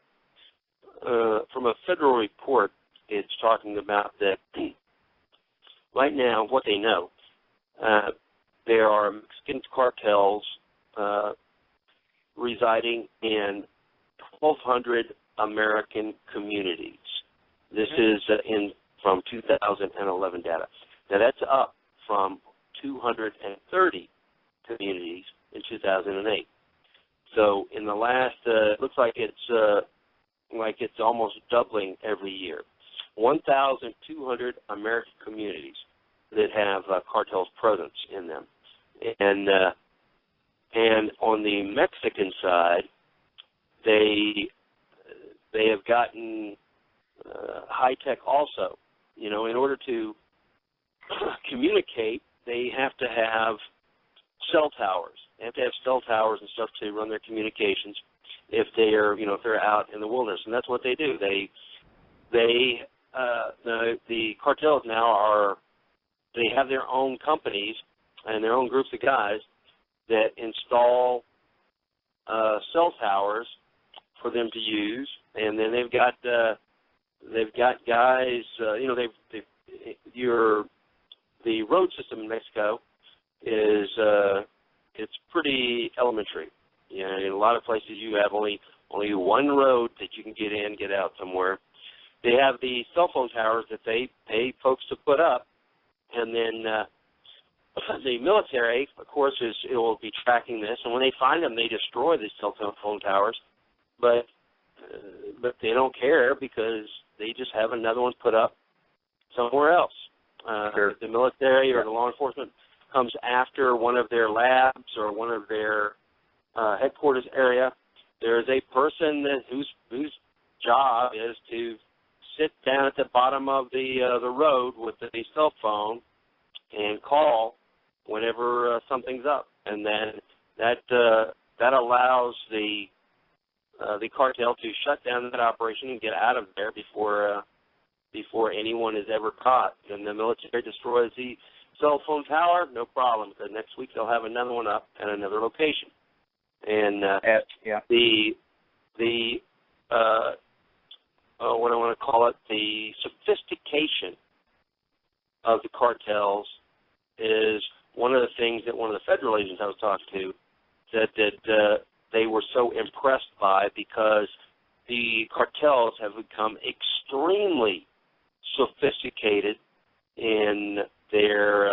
federal report, it's talking about that right now, what they know, there are Mexican cartels residing in 1,200 American communities. This is from 2011 data. Now that's up from 230 communities in 2008. So in the last, it looks like it's almost doubling every year. 1,200 American communities that have cartels presence in them, and on the Mexican side, they have gotten high tech also. In order to communicate, they have to have cell towers. They have to have cell towers and stuff to run their communications if they're out in the wilderness, and that's what they do. The cartels now they have their own companies and their own groups of guys that install cell towers for them to use, and then they've got guys. The road system in Mexico is it's pretty elementary. You know, in a lot of places you have only one road that you can get in, get out somewhere. They have the cell phone towers that they pay folks to put up, and then the military, of course, it will be tracking this, and when they find them, they destroy these cell phone towers. But they don't care because they just have another one put up somewhere else. Sure. If the military or the law enforcement comes after one of their labs or one of their headquarters area, there's a person whose job is to sit down at the bottom of the road with a cell phone and call whenever something's up, and then that allows the cartel to shut down that operation and get out of there before anyone is ever caught. And the military destroys the cell phone tower, no problem, because next week they'll have another one up at another location. And what I want to call it, the sophistication of the cartels is one of the things that one of the federal agents I was talking to said that they were so impressed by, because the cartels have become extremely sophisticated in their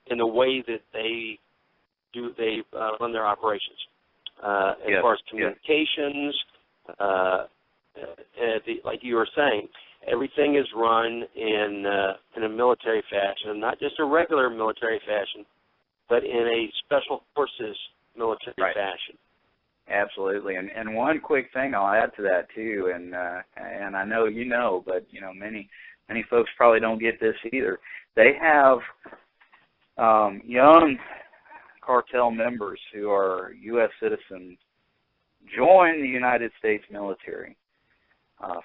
in the way that they run their operations. As far as communications, like you were saying, everything is run in a military fashion, not just a regular military fashion, but in a special forces military fashion. Absolutely, and one quick thing I'll add to that too, and I know you know, but you know many folks probably don't get this either. They have young cartel members who are U.S. citizens join the United States military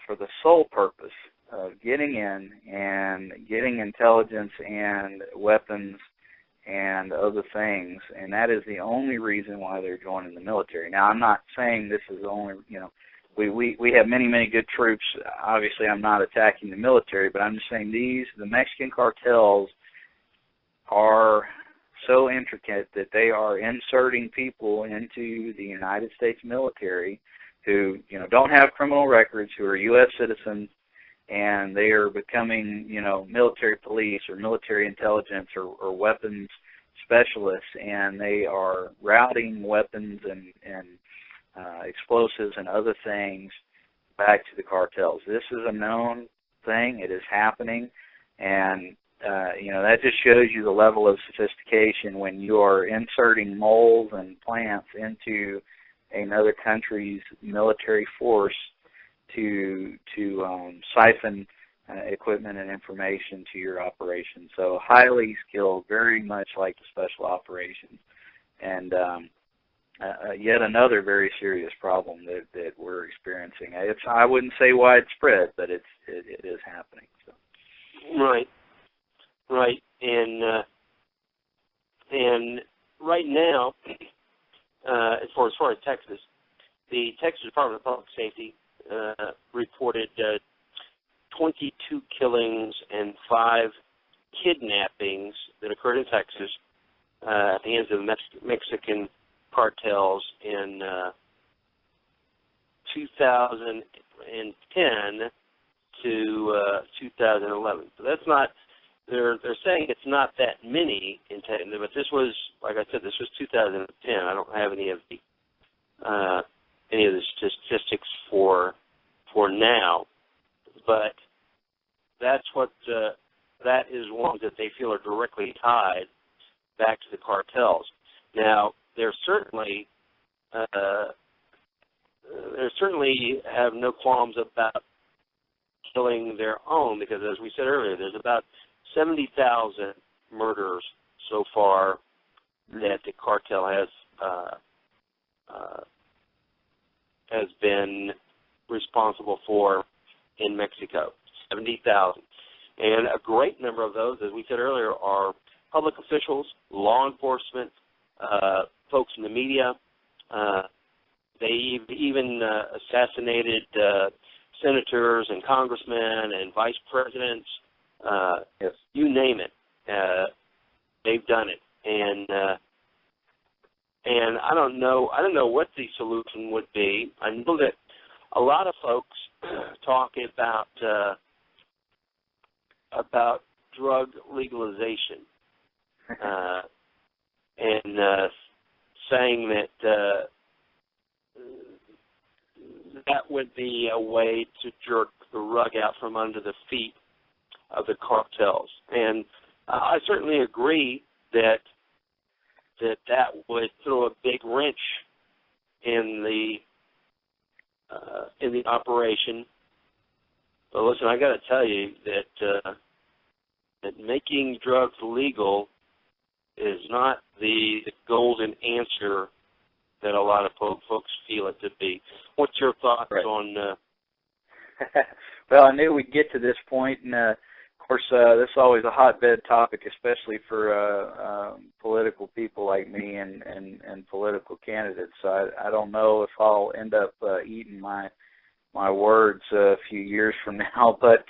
for the sole purpose of getting in and getting intelligence and weapons and other things, and that is the only reason why they're joining the military. Now, I'm not saying this is the only, we have many good troops. Obviously, I'm not attacking the military, but I'm just saying the Mexican cartels are so intricate that they are inserting people into the United States military who, don't have criminal records, who are U.S. citizens, and they are becoming, military police or military intelligence or weapons specialists, and they are routing weapons and explosives and other things back to the cartels. This is a known thing. It is happening, and that just shows you the level of sophistication when you are inserting moles and plants into another country's military force to siphon equipment and information to your operation. So highly skilled, very much like the special operations, and yet another very serious problem that we're experiencing. I wouldn't say widespread, but it is happening. So. Right, and right now, as far as Texas, the Texas Department of Public Safety reported 22 killings and 5 kidnappings that occurred in Texas at the hands of Mexican cartels in 2010 to 2011. So that's not. They're saying it's not that many in Texas, but this was, like I said, this was 2010. I don't have any of the statistics for now, but that's what that is one that they feel are directly tied back to the cartels. Now, they certainly have no qualms about killing their own, because as we said earlier, there's about 70,000 murders so far that the cartel has been responsible for in Mexico. 70,000. And a great number of those, as we said earlier, are public officials, law enforcement, folks in the media. They even assassinated senators and congressmen and vice presidents. Yes. You name it. They've done it. And I don't know what the solution would be. I know that a lot of folks talk about drug legalization, and saying that that would be a way to jerk the rug out from under the feet of the cartels. And I certainly agree that would throw a big wrench in the operation. But listen, I got to tell you that making drugs legal is not the golden answer that a lot of folks feel it to be. What's your thoughts on? Well, I knew we'd get to this point, and of course, this is always a hotbed topic, especially for political people like me and political candidates. So I don't know if I'll end up eating my words a few years from now, but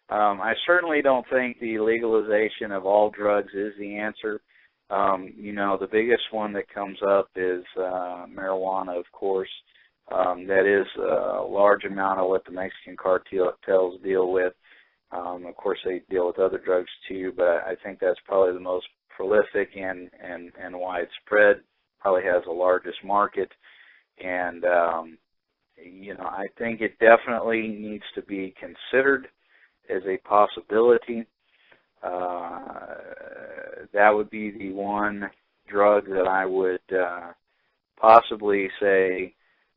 I certainly don't think the legalization of all drugs is the answer. The biggest one that comes up is marijuana, of course. That is a large amount of what the Mexican cartels deal with. Of course, they deal with other drugs too, but I think that's probably the most prolific and widespread. Probably has the largest market, and I think it definitely needs to be considered as a possibility. That would be the one drug that I would possibly say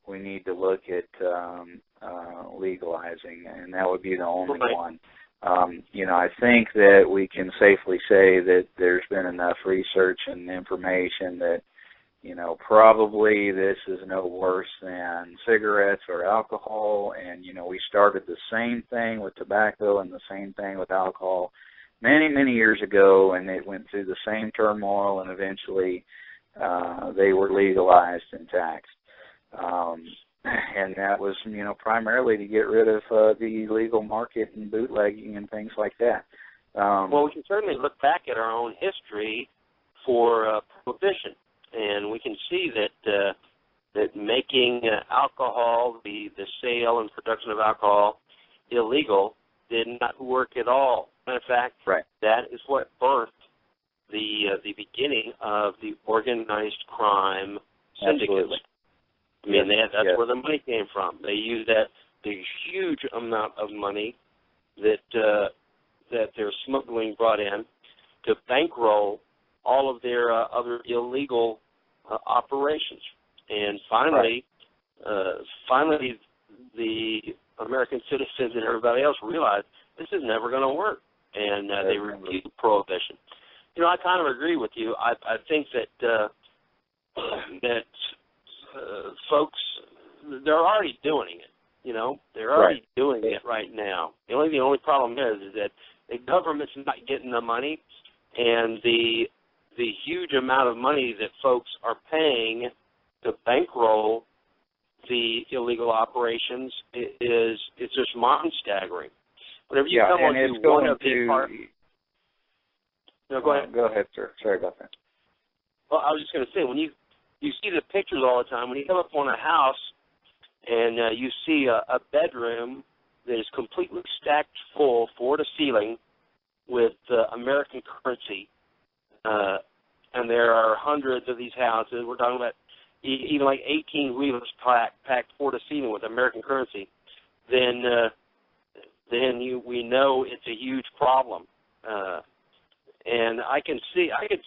we need to look at legalizing, and that would be the only one. I think that we can safely say that there's been enough research and information that, probably this is no worse than cigarettes or alcohol. And, we started the same thing with tobacco and the same thing with alcohol many, many years ago, and it went through the same turmoil, and eventually they were legalized and taxed. And that was, primarily to get rid of the illegal market and bootlegging and things like that. Well, we can certainly look back at our own history for prohibition, and we can see that making alcohol, the sale and production of alcohol, illegal did not work at all. Matter of fact, that is what birthed the beginning of the organized crime syndicates. Absolutely. I mean, that's where the money came from. They used the huge amount of money that their smuggling brought in to bankroll all of their other illegal operations. And finally, the American citizens and everybody else realized this is never going to work, and they repealed prohibition. I kind of agree with you. I think that folks, they're already doing it. They're already doing it right now. The only problem is that the government's not getting the money, and the huge amount of money that folks are paying to bankroll the illegal operations it's just mind-staggering. Whenever you come onto one of these parts... No, go ahead. Go ahead, sir. Sorry about that. Well, I was just going to say, when you see the pictures all the time, when you come up on a house and you see a bedroom that is completely stacked full, floor to ceiling, with American currency, and there are hundreds of these houses. We're talking about even like 18-wheelers packed floor to ceiling with American currency. Then we know it's a huge problem. And I could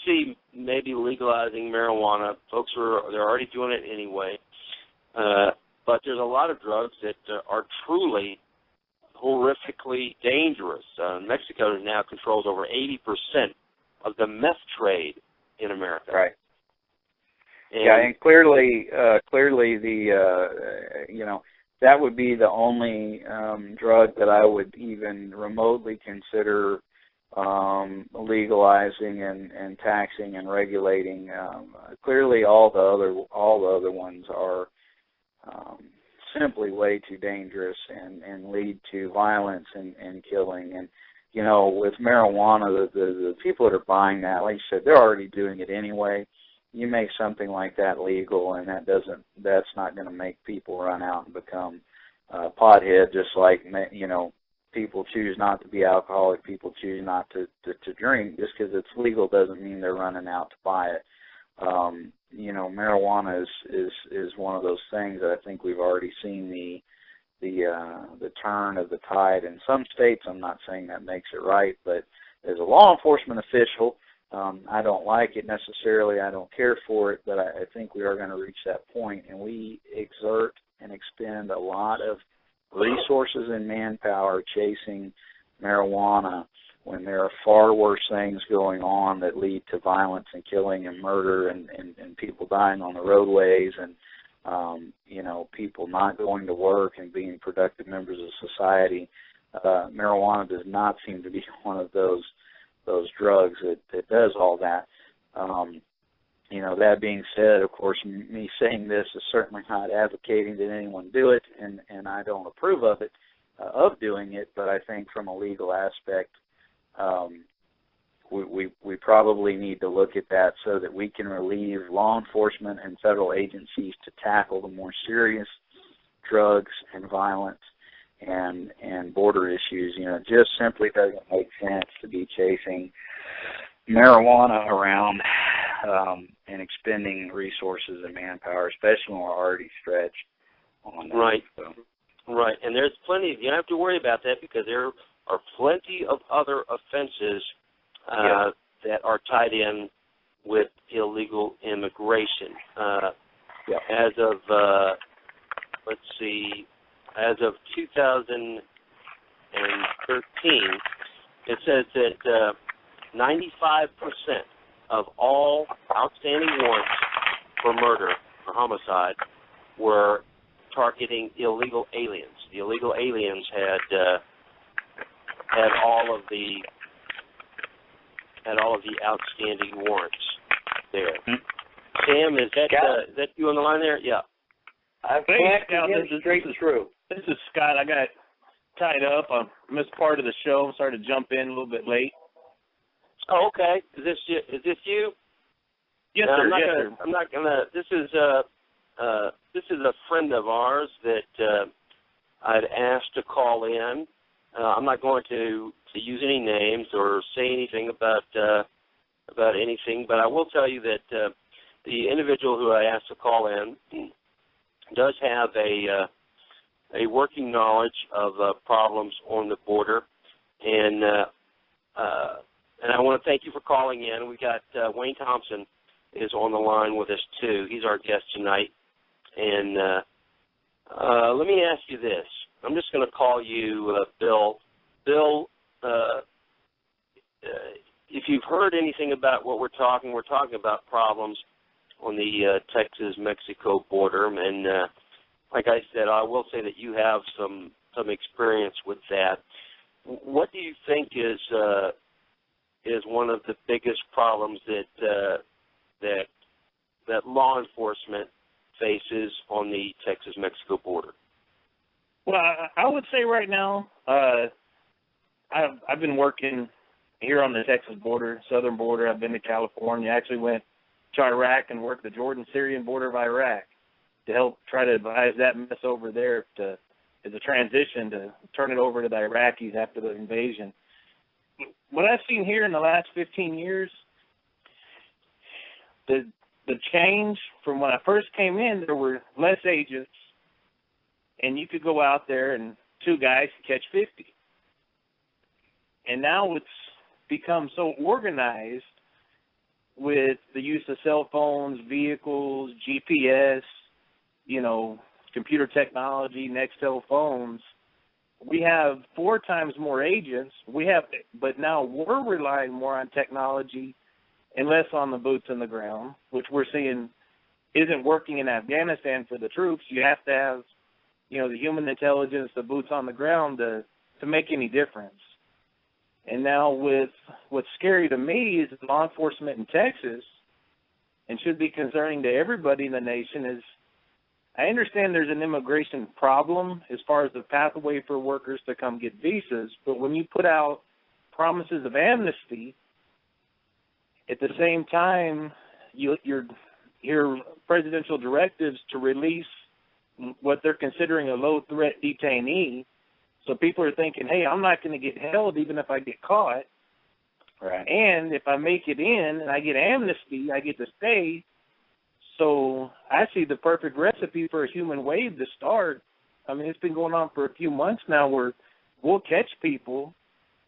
see maybe legalizing marijuana. Folks they're already doing it anyway. But there's a lot of drugs that are truly horrifically dangerous. Mexico now controls over 80% of the meth trade in America. Right. And clearly the that would be the only drug that I would even remotely consider legalizing and taxing and regulating. Clearly, all the other ones are simply way too dangerous and lead to violence and killing. And with marijuana, the people that are buying that, like you said, they're already doing it anyway. You make something like that legal, and that's not going to make people run out and become pothead, just like people choose not to be alcoholic, people choose not to drink. Just because it's legal doesn't mean they're running out to buy it. Marijuana is one of those things that I think we've already seen the turn of the tide in some states. I'm not saying that makes it right, but as a law enforcement official, I don't like it necessarily. I don't care for it, but I think we are going to reach that point, and we exert and expend a lot of resources and manpower chasing marijuana when there are far worse things going on that lead to violence and killing and murder and people dying on the roadways and people not going to work and being productive members of society. Marijuana does not seem to be one of those drugs that does all that. That being said, of course, me saying this is certainly not advocating that anyone do it, and I don't approve of it, of doing it, but I think from a legal aspect, we probably need to look at that so that we can relieve law enforcement and federal agencies to tackle the more serious drugs and violence and border issues. It just simply doesn't make sense to be chasing marijuana around and expending resources and manpower, especially when we're already stretched on that. Right. So. Right, and there's plenty. You don't have to worry about that because there are plenty of other offenses that are tied in with illegal immigration. As of as of 2013, it says that 95% of all outstanding warrants for murder or homicide were targeting illegal aliens. The illegal aliens had all of the outstanding warrants there. Sam, is that you on the line there? Yeah. This is Scott. I got tied up. I missed part of the show. Started to jump in a little bit late. Oh, okay. Is this you? Yes, sir. I'm not gonna. This is a friend of ours that I'd asked to call in. I'm not going to use any names or say anything about anything, but I will tell you that the individual who I asked to call in does have a working knowledge of problems on the border, and I want to thank you for calling in. We got Wayne Thompson is on the line with us too. He's our guest tonight, and let me ask you this. I'm just going to call you Bill. Bill, if you've heard anything about what we're talking about problems on the Texas-Mexico border, and like I said, I will say that you have some experience with that. What do you think is one of the biggest problems that law enforcement faces on the Texas-Mexico border? Well, I would say right now, I've been working here on the Texas border, southern border. I've been to California. I actually went to Iraq and worked the Jordan-Syrian border of Iraq to help try to advise that mess over there as a transition to turn it over to the Iraqis after the invasion. What I've seen here in the last 15 years, the change from when I first came in, there were less agents, and you could go out there and two guys could catch 50. And now it's become so organized with the use of cell phones, vehicles, GPS, computer technology, Nextel phones. We have 4 times more agents. But now we're relying more on technology and less on the boots on the ground, which we're seeing isn't working in Afghanistan for the troops. You have to have, the human intelligence, the boots on the ground to make any difference. And now with what's scary to me is law enforcement in Texas, and should be concerning to everybody in the nation, is I understand there's an immigration problem as far as the pathway for workers to come get visas, but when you put out promises of amnesty, at the same time, your presidential directives to release what they're considering a low-threat detainee, so people are thinking, hey, I'm not going to get held even if I get caught. Right. And if I make it in and I get amnesty, I get to stay. So I see the perfect recipe for a human wave to start. I mean, it's been going on for a few months now where we'll catch people,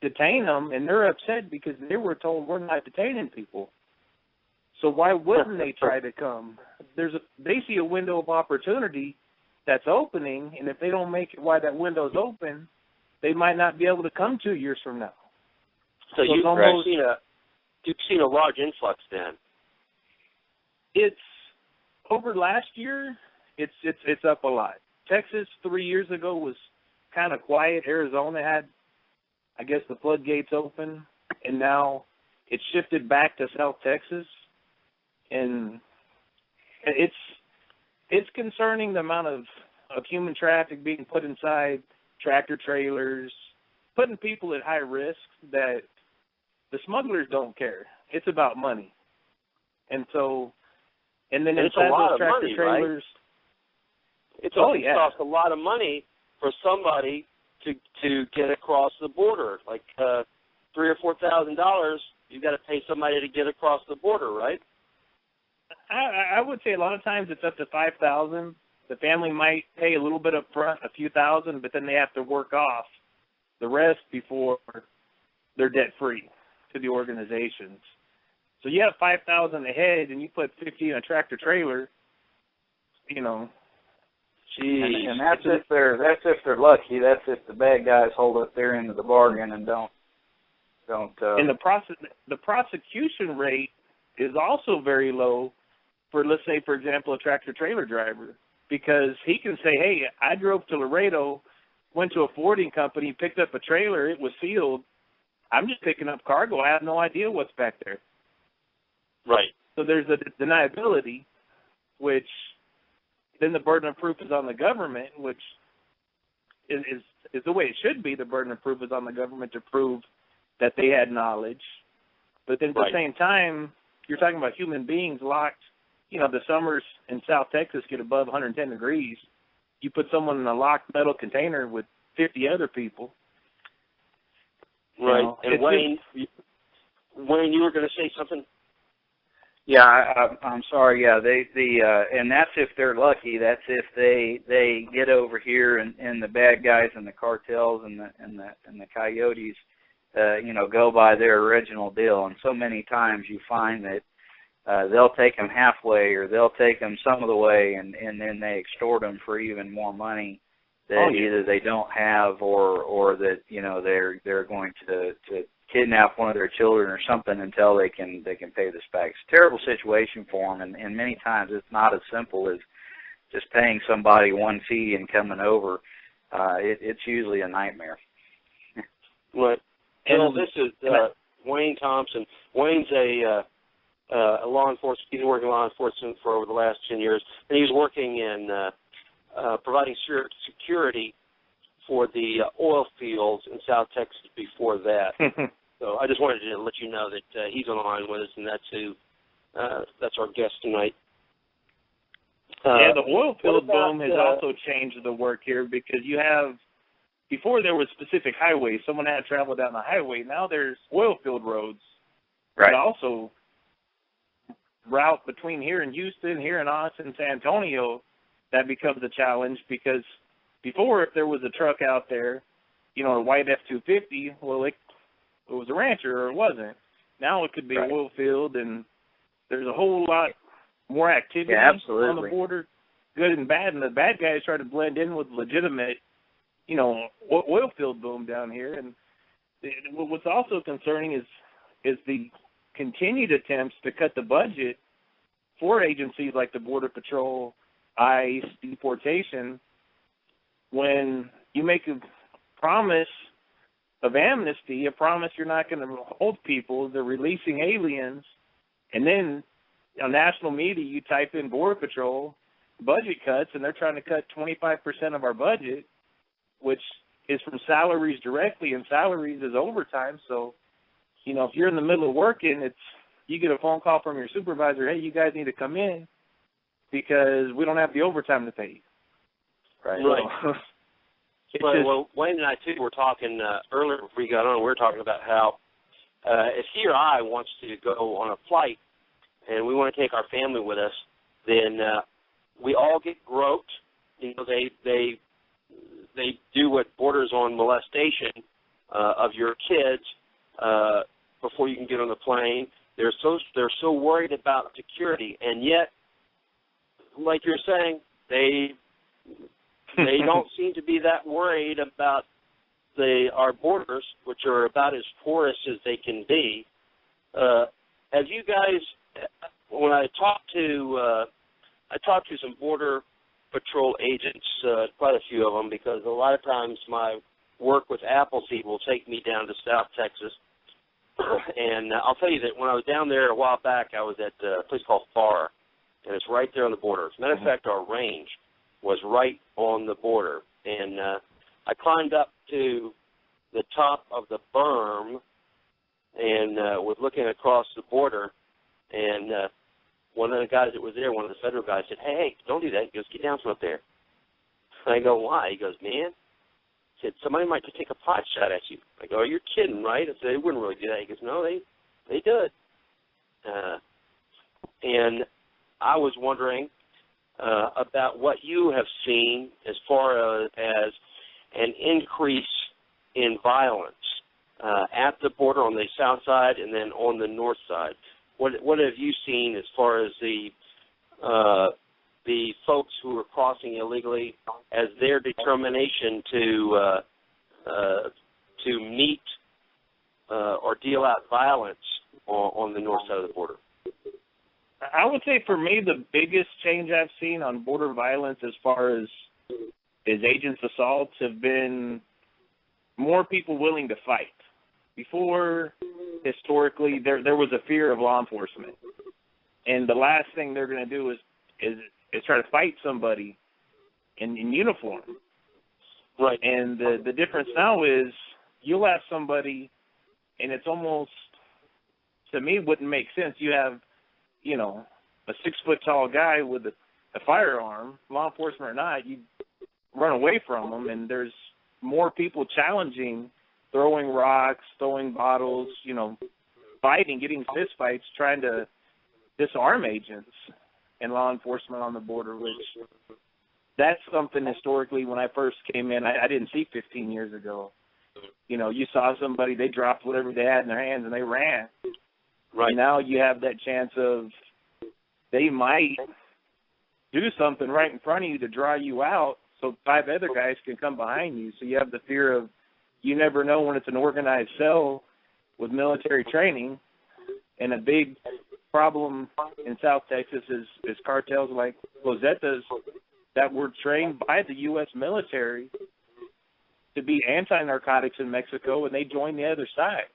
detain them, and they're upset because they were told we're not detaining people. So why wouldn't they try to come? They see a window of opportunity that's opening, and if they don't make it while that window's open, they might not be able to come 2 years from now. So you've seen a large influx then. It's over last year. It's up a lot. Texas 3 years ago was kind of quiet. Arizona had, I guess, the floodgates open, and now it's shifted back to South Texas, and it's concerning the amount of human traffic being put inside tractor trailers, putting people at high risk that the smugglers don't care. It's about money. And so, and then inside those tractor trailers, right? It costs a lot of money for somebody to get across the border, like $3,000 or $4,000. You got to pay somebody to get across the border, right? I would say a lot of times it's up to $5,000. The family might pay a little bit up front, a few thousand, but then they have to work off the rest before they're debt free to the organizations. So you have $5,000 ahead, and you put 50 in a tractor trailer. You know, and that's if they're lucky. That's if the bad guys hold up their end of the bargain and don't. And the prosecution rate is also very low for, let's say, for example, a tractor trailer driver, because he can say, hey, I drove to Laredo, went to a forwarding company, picked up a trailer, it was sealed. I'm just picking up cargo. I have no idea what's back there. Right. So there's a deniability, which then the burden of proof is on the government, which is the way it should be. The burden of proof is on the government to prove that they had knowledge. But then at the same time, you're talking about human beings locked. You know, the summers in South Texas get above 110 degrees. You put someone in a locked metal container with 50 other people. Right. And Wayne, you were going to say something? Yeah, I'm sorry. Yeah, and that's if they're lucky. That's if they get over here and the bad guys and the cartels and the coyotes, go by their original deal. And so many times you find that they'll take them halfway, or they'll take them some of the way, and then they extort them for even more money that either they don't have, or that they're going to kidnap one of their children or something until they can pay this back. It's a terrible situation for them, and many times it's not as simple as just paying somebody one fee and coming over. It's usually a nightmare. Right. And this is Wayne Thompson. Wayne's a law enforcement. He's working in law enforcement for over the last 10 years, and he's working in providing security for the oil fields in South Texas before that. So I just wanted to let you know that he's on the line with us, and that's our guest tonight. The oil field boom has also changed the work here, because you have, before there was specific highways, someone had to travel down the highway. Now there's oil field roads that also route between here in Houston, here in Austin, San Antonio. That becomes a challenge, because before, if there was a truck out there, a white F-250, well, it was a rancher or it wasn't. Now it could be an oil field, and there's a whole lot more activity on the border, good and bad, and the bad guys try to blend in with legitimate, oil field boom down here. And what's also concerning is the continued attempts to cut the budget for agencies like the Border Patrol, ICE, deportation, when you make a promise of amnesty, a promise you're not going to hold people, they're releasing aliens, and then on national media you type in Border Patrol budget cuts, and they're trying to cut 25% of our budget, which is from salaries directly, and salaries is overtime. So, you know, if you're in the middle of working, you get a phone call from your supervisor, hey, you guys need to come in because we don't have the overtime to pay you. Right. So, well, Wayne and I, too, were talking earlier before you got on, we were talking about how if he or I wants to go on a flight and we want to take our family with us, then we all get groped. You know, they do what borders on molestation of your kids before you can get on the plane. They're so worried about security, and yet, like you're saying, they don't seem to be that worried about our borders, which are about as porous as they can be. Have you guys? When I talked to some border patrol agents, quite a few of them, because a lot of times my work with Appleseed will take me down to South Texas. And I'll tell you that when I was down there a while back, I was at a place called Farr, and it's right there on the border. As a matter of fact, our range was right on the border. And I climbed up to the top of the berm and was looking across the border, and one of the guys that was there, one of the federal guys, said, hey, don't do that. He goes, get down from up there. And I go, why? He goes, man, he said, somebody might just take a pot shot at you. I go, you're kidding, right? I said, they wouldn't really do that. He goes, no, they do it. And I was wondering about what you have seen as far as an increase in violence at the border on the south side and then on the north side. What have you seen as far as the folks who are crossing illegally as their determination to meet or deal out violence on the north side of the border? I would say for me the biggest change I've seen on border violence as far as agents' assaults have been more people willing to fight. Before, historically, there was a fear of law enforcement, and the last thing they're going to do is try to fight somebody in uniform. Right. And the difference now is you'll have somebody, and it's almost, to me, wouldn't make sense. You have, you know, a 6-foot-tall guy with a firearm, law enforcement or not, you run away from them, and there's more people challenging, throwing rocks, throwing bottles, you know, fighting, getting fist fights, trying to disarm agents and law enforcement on the border, which that's something historically when I first came in, I didn't see 15 years ago. You know, you saw somebody, they dropped whatever they had in their hands and they ran. Right. Now you have that chance of they might do something right in front of you to draw you out so 5 other guys can come behind you. So you have the fear of, you never know when it's an organized cell with military training. And a big problem in South Texas is cartels like Los Zetas that were trained by the U.S. military to be anti-narcotics in Mexico, and they joined the other side.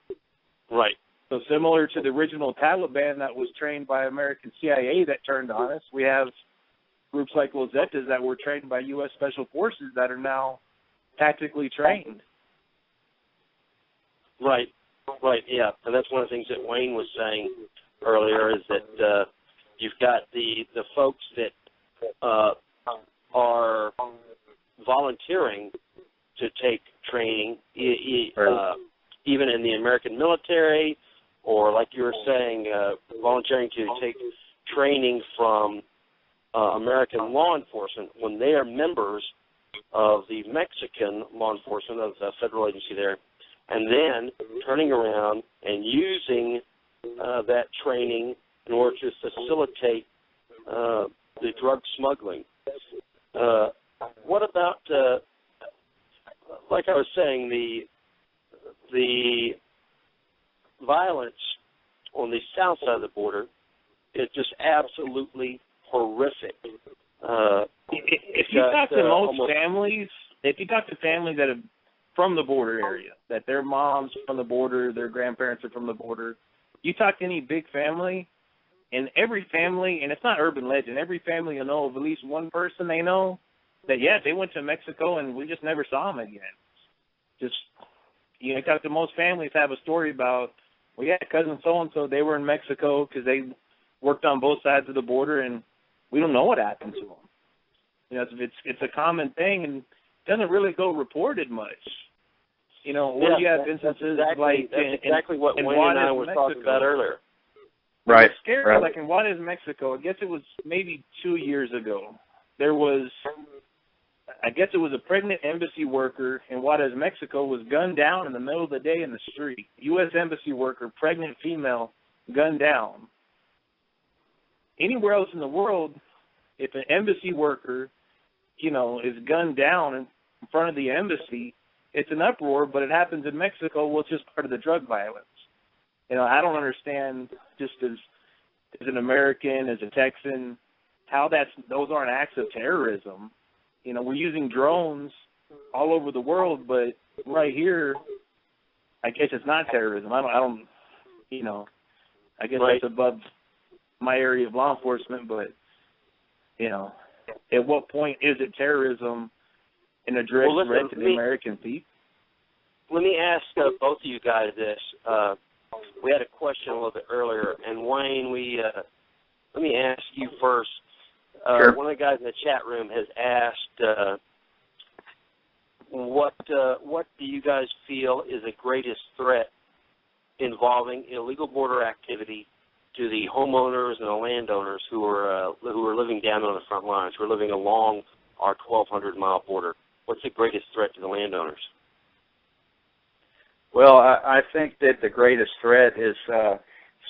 Right. So similar to the original Taliban that was trained by American CIA that turned on us, we have groups like Los Zetas that were trained by U.S. Special Forces that are now tactically trained. Right, yeah. And that's one of the things that Wayne was saying earlier is that you've got the folks that are volunteering to take training, even in the American military, or like you were saying, volunteering to take training from American law enforcement when they are members of the Mexican law enforcement, of the federal agency there, and then turning around and using that training in order to facilitate the drug smuggling. What about, like I was saying, the violence on the south side of the border is just absolutely horrific. If you talk to most families, if you talk to families that have from the border area, that their mom's from the border, their grandparents are from the border. You talk to any big family, and every family, and it's not urban legend, every family will know of at least one person they know that, yeah, they went to Mexico and we just never saw them again. Just, you talk to most families have a story about, well, yeah, cousin so-and-so, they were in Mexico because they worked on both sides of the border, and we don't know what happened to them. It's a common thing, and it doesn't really go reported much. You have instances that's exactly what Wayne and I were talking about earlier. Right. It's scary. Like in Juarez, Mexico, I guess it was maybe 2 years ago. There was, I guess it was a pregnant embassy worker in Juarez, Mexico, was gunned down in the middle of the day in the street. U.S. embassy worker, pregnant female, gunned down. Anywhere else in the world, if an embassy worker, is gunned down in front of the embassy, it's an uproar, but it happens in Mexico. Well, it's just part of the drug violence. I don't understand, just as an American, as a Texan, how those aren't acts of terrorism. We're using drones all over the world, but right here, I guess it's not terrorism. I don't I guess that's above my area of law enforcement, but, at what point is it terrorism and a direct threat to the American people? Let me ask both of you guys this. We had a question a little bit earlier, and Wayne, let me ask you first. Sure. One of the guys in the chat room has asked, what do you guys feel is the greatest threat involving illegal border activity to the homeowners and the landowners who are living down on the front lines, who are living along our 1,200-mile border? What's the greatest threat to the landowners? Well, I think that the greatest threat is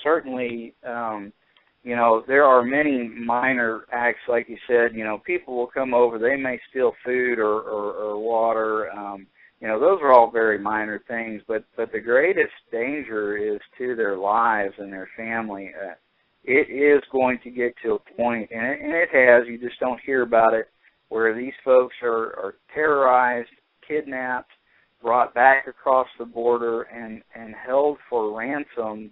certainly, there are many minor acts, like you said. People will come over, they may steal food or water. Those are all very minor things, but the greatest danger is to their lives and their family. It is going to get to a point, and it has, you just don't hear about it, where these folks are terrorized, kidnapped, brought back across the border and held for ransom.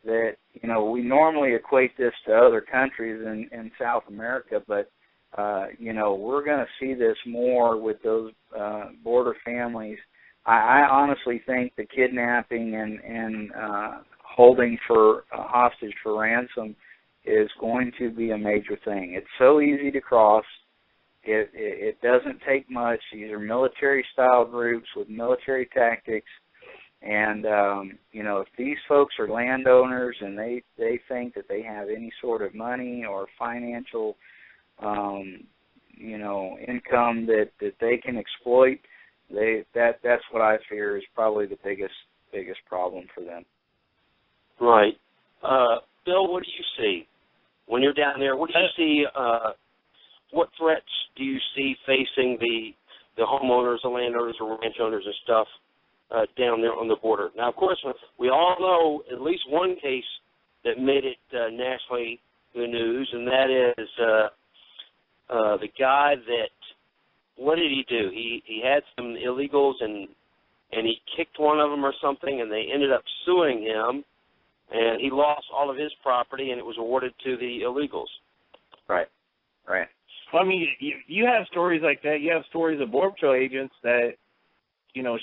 That, we normally equate this to other countries in South America, but, we're going to see this more with those border families. I honestly think the kidnapping and holding for hostage for ransom is going to be a major thing. It's so easy to cross. It doesn't take much. These are military-style groups with military tactics. And, if these folks are landowners and they think that they have any sort of money or financial, income that they can exploit, that's what I fear is probably the biggest problem for them. Right. Bill, what do you see when you're down there? What do you see? What threats do you see facing the homeowners, the landowners, the ranch owners and stuff down there on the border? Now, of course, we all know at least one case that made it nationally the news, and that is the guy that, what did he do? He had some illegals and he kicked one of them or something, and they ended up suing him, and he lost all of his property, and it was awarded to the illegals. Right. Well, I mean, you have stories like that. You have stories of Border Patrol agents that,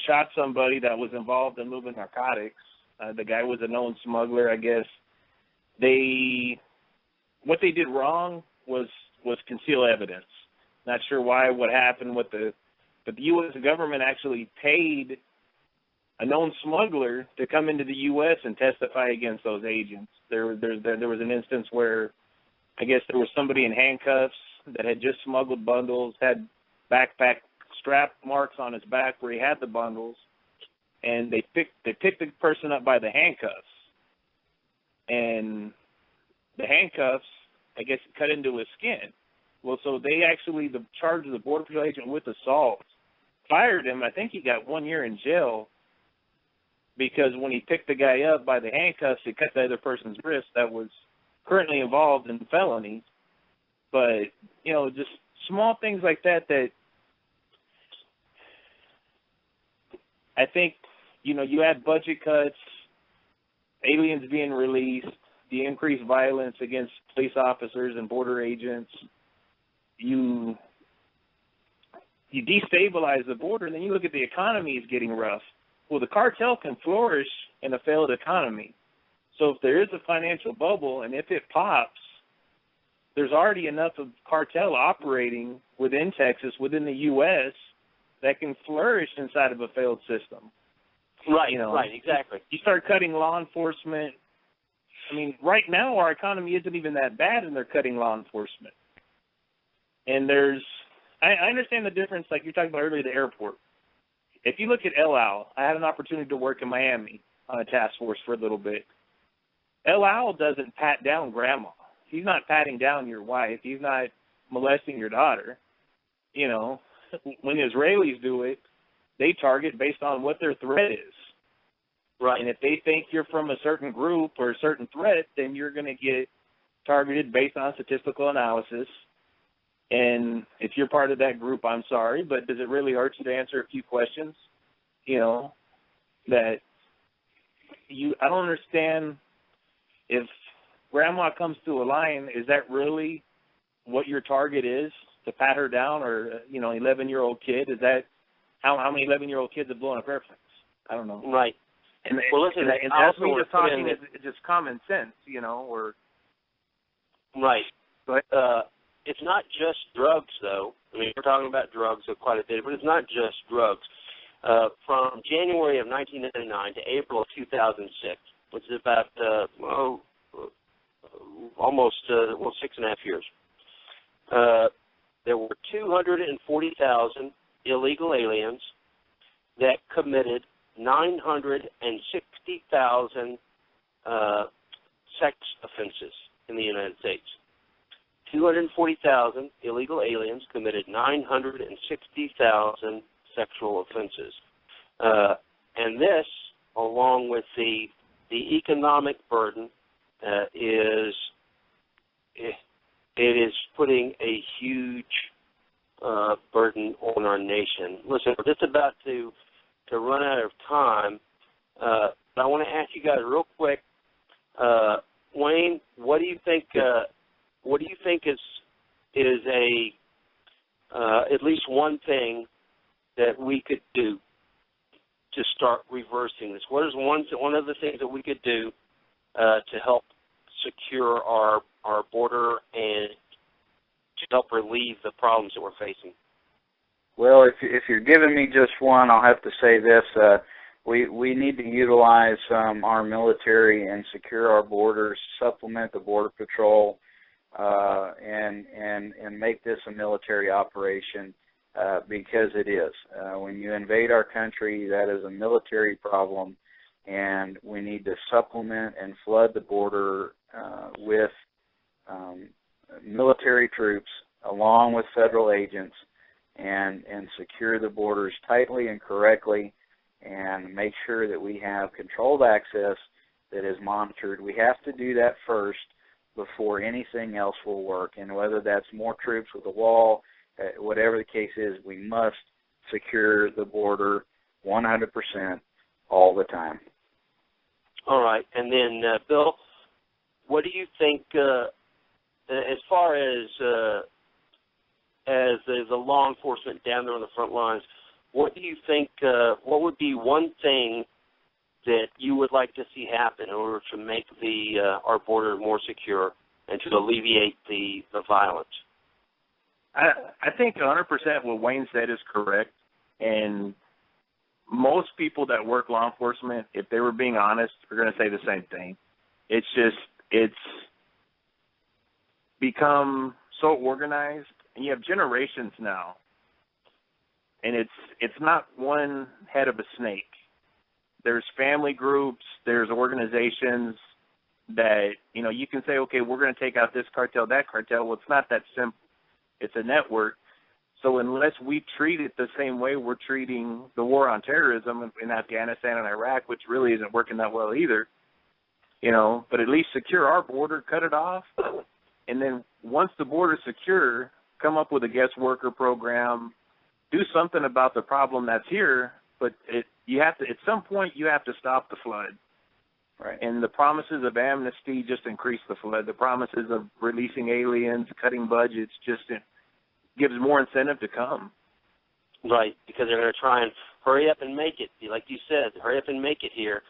shot somebody that was involved in moving narcotics. The guy was a known smuggler, I guess. What they did wrong was conceal evidence. Not sure what happened with but the U.S. government actually paid a known smuggler to come into the U.S. and testify against those agents. There was an instance where I guess there was somebody in handcuffs that had just smuggled bundles, had backpack strap marks on his back where he had the bundles, and they picked the person up by the handcuffs. And the handcuffs, I guess, cut into his skin. Well, so they actually charged the Border Patrol agent with assault, fired him. I think he got 1 year in jail because when he picked the guy up by the handcuffs, he cut the other person's wrist that was currently involved in felonies. But, just small things like that I think, you add budget cuts, aliens being released, the increased violence against police officers and border agents, you destabilize the border, and then you look at the economy is getting rough. Well, the cartel can flourish in a failed economy. So if there is a financial bubble, and if it pops, there's already enough of cartel operating within Texas, within the U.S., that can flourish inside of a failed system. Right, right, exactly. You start cutting law enforcement. I mean, right now our economy isn't even that bad, and they're cutting law enforcement. And I understand the difference, like you talked about earlier, the airport. If you look at El Al, I had an opportunity to work in Miami on a task force for a little bit. El Al doesn't pat down grandma. He's not patting down your wife. He's not molesting your daughter. When Israelis do it, they target based on what their threat is. Right. And if they think you're from a certain group or a certain threat, then you're going to get targeted based on statistical analysis. And if you're part of that group, I'm sorry, but does it really hurt you to answer a few questions? I don't understand if grandma comes to a line, is that really what your target is, to pat her down, or, 11-year-old kid? Is that how many 11-year-old kids have blown up airplanes? I don't know. Right. And listen, and that's me just talking is just common sense, or. Right. But it's not just drugs, though. I mean, we're talking about drugs quite a bit, but it's not just drugs. From January of 1999 to April of 2006, which is about almost 6.5 years, there were 240,000 illegal aliens that committed 960,000 sex offenses in the United States. 240,000 illegal aliens committed 960,000 sexual offenses. And this, along with the economic burden, is putting a huge burden on our nation. Listen, we're just about to run out of time, but I want to ask you guys real quick, Wayne, what do you think? What do you think is at least one thing that we could do to start reversing this? What is one of the things that we could do to help secure our border and to help relieve the problems that we're facing? Well, if you're giving me just one, I'll have to say this. We need to utilize our military and secure our borders, supplement the Border Patrol, and make this a military operation because it is. When you invade our country, that is a military problem, and we need to supplement and flood the border with military troops along with federal agents and secure the borders tightly and correctly and make sure that we have controlled access that is monitored. We have to do that first before anything else will work. And whether that's more troops with a wall, whatever the case is, we must secure the border 100% all the time. All right. And then, Bill, what do you think as far as the law enforcement down there on the front lines, what do you think, what would be one thing that you would like to see happen in order to make our border more secure and to alleviate the violence? I think 100% what Wayne said is correct. And most people that work law enforcement, if they were being honest, are going to say the same thing. It's become so organized, and you have generations now. And it's not one head of a snake. There's family groups, there's organizations that, you can say, okay, we're going to take out this cartel, that cartel. Well, it's not that simple. It's a network. So unless we treat it the same way we're treating the war on terrorism in Afghanistan and Iraq, which really isn't working that well either, but at least secure our border, cut it off, and then once the border's secure, come up with a guest worker program, do something about the problem that's here, but you have to, at some point, you have to stop the flood. Right. And the promises of amnesty just increase the flood. The promises of releasing aliens, cutting budgets, just gives more incentive to come. Right, because they're going to try and hurry up and make it, like you said, hurry up and make it here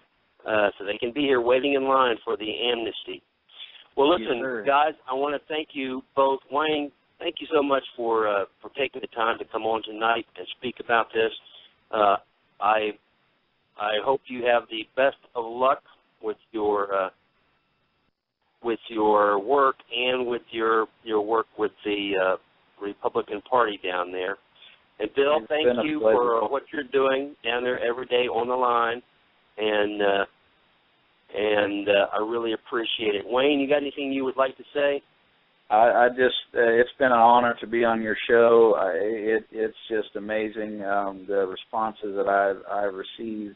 so they can be here waiting in line for the amnesty. Well, listen, yes, guys, I want to thank you both. Wayne, thank you so much for taking the time to come on tonight and speak about this. I hope you have the best of luck with your work and with your work with the Republican Party down there. And Bill, thank you for what you're doing down there every day on the line, and I really appreciate it. Wayne, you got anything you would like to say? I just, it's been an honor to be on your show. It's just amazing, the responses that I've received,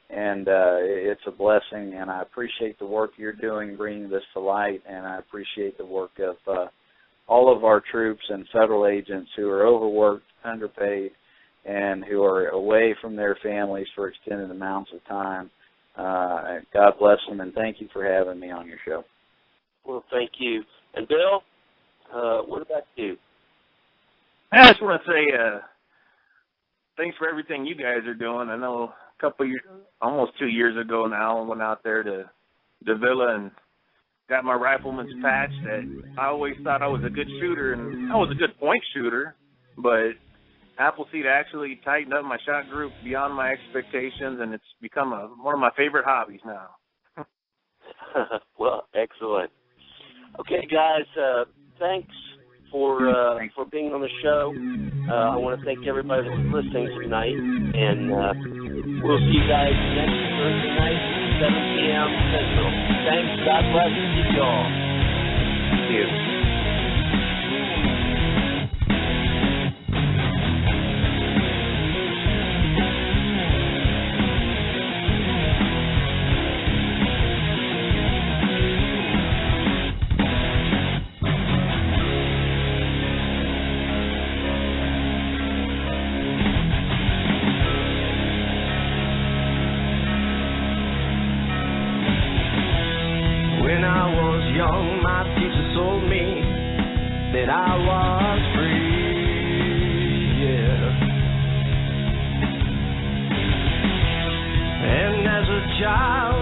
and it's a blessing, and I appreciate the work you're doing, bringing this to light, and I appreciate the work of all of our troops and federal agents who are overworked, underpaid, and who are away from their families for extended amounts of time. God bless them, and thank you for having me on your show. Well, thank you. And Bill, what about you? I just want to say thanks for everything you guys are doing. I know a couple years, almost 2 years ago now, I went out there to Davila and got my rifleman's patch. That I always thought I was a good shooter, and I was a good point shooter, but Appleseed actually tightened up my shot group beyond my expectations, and it's become one of my favorite hobbies now. Well, excellent. Okay, guys, thanks for being on the show. I want to thank everybody that was listening tonight, and we'll see you guys next Thursday night, 7 p.m. Central. Thanks. God bless you all. Thank you. That I was free, yeah. And as a child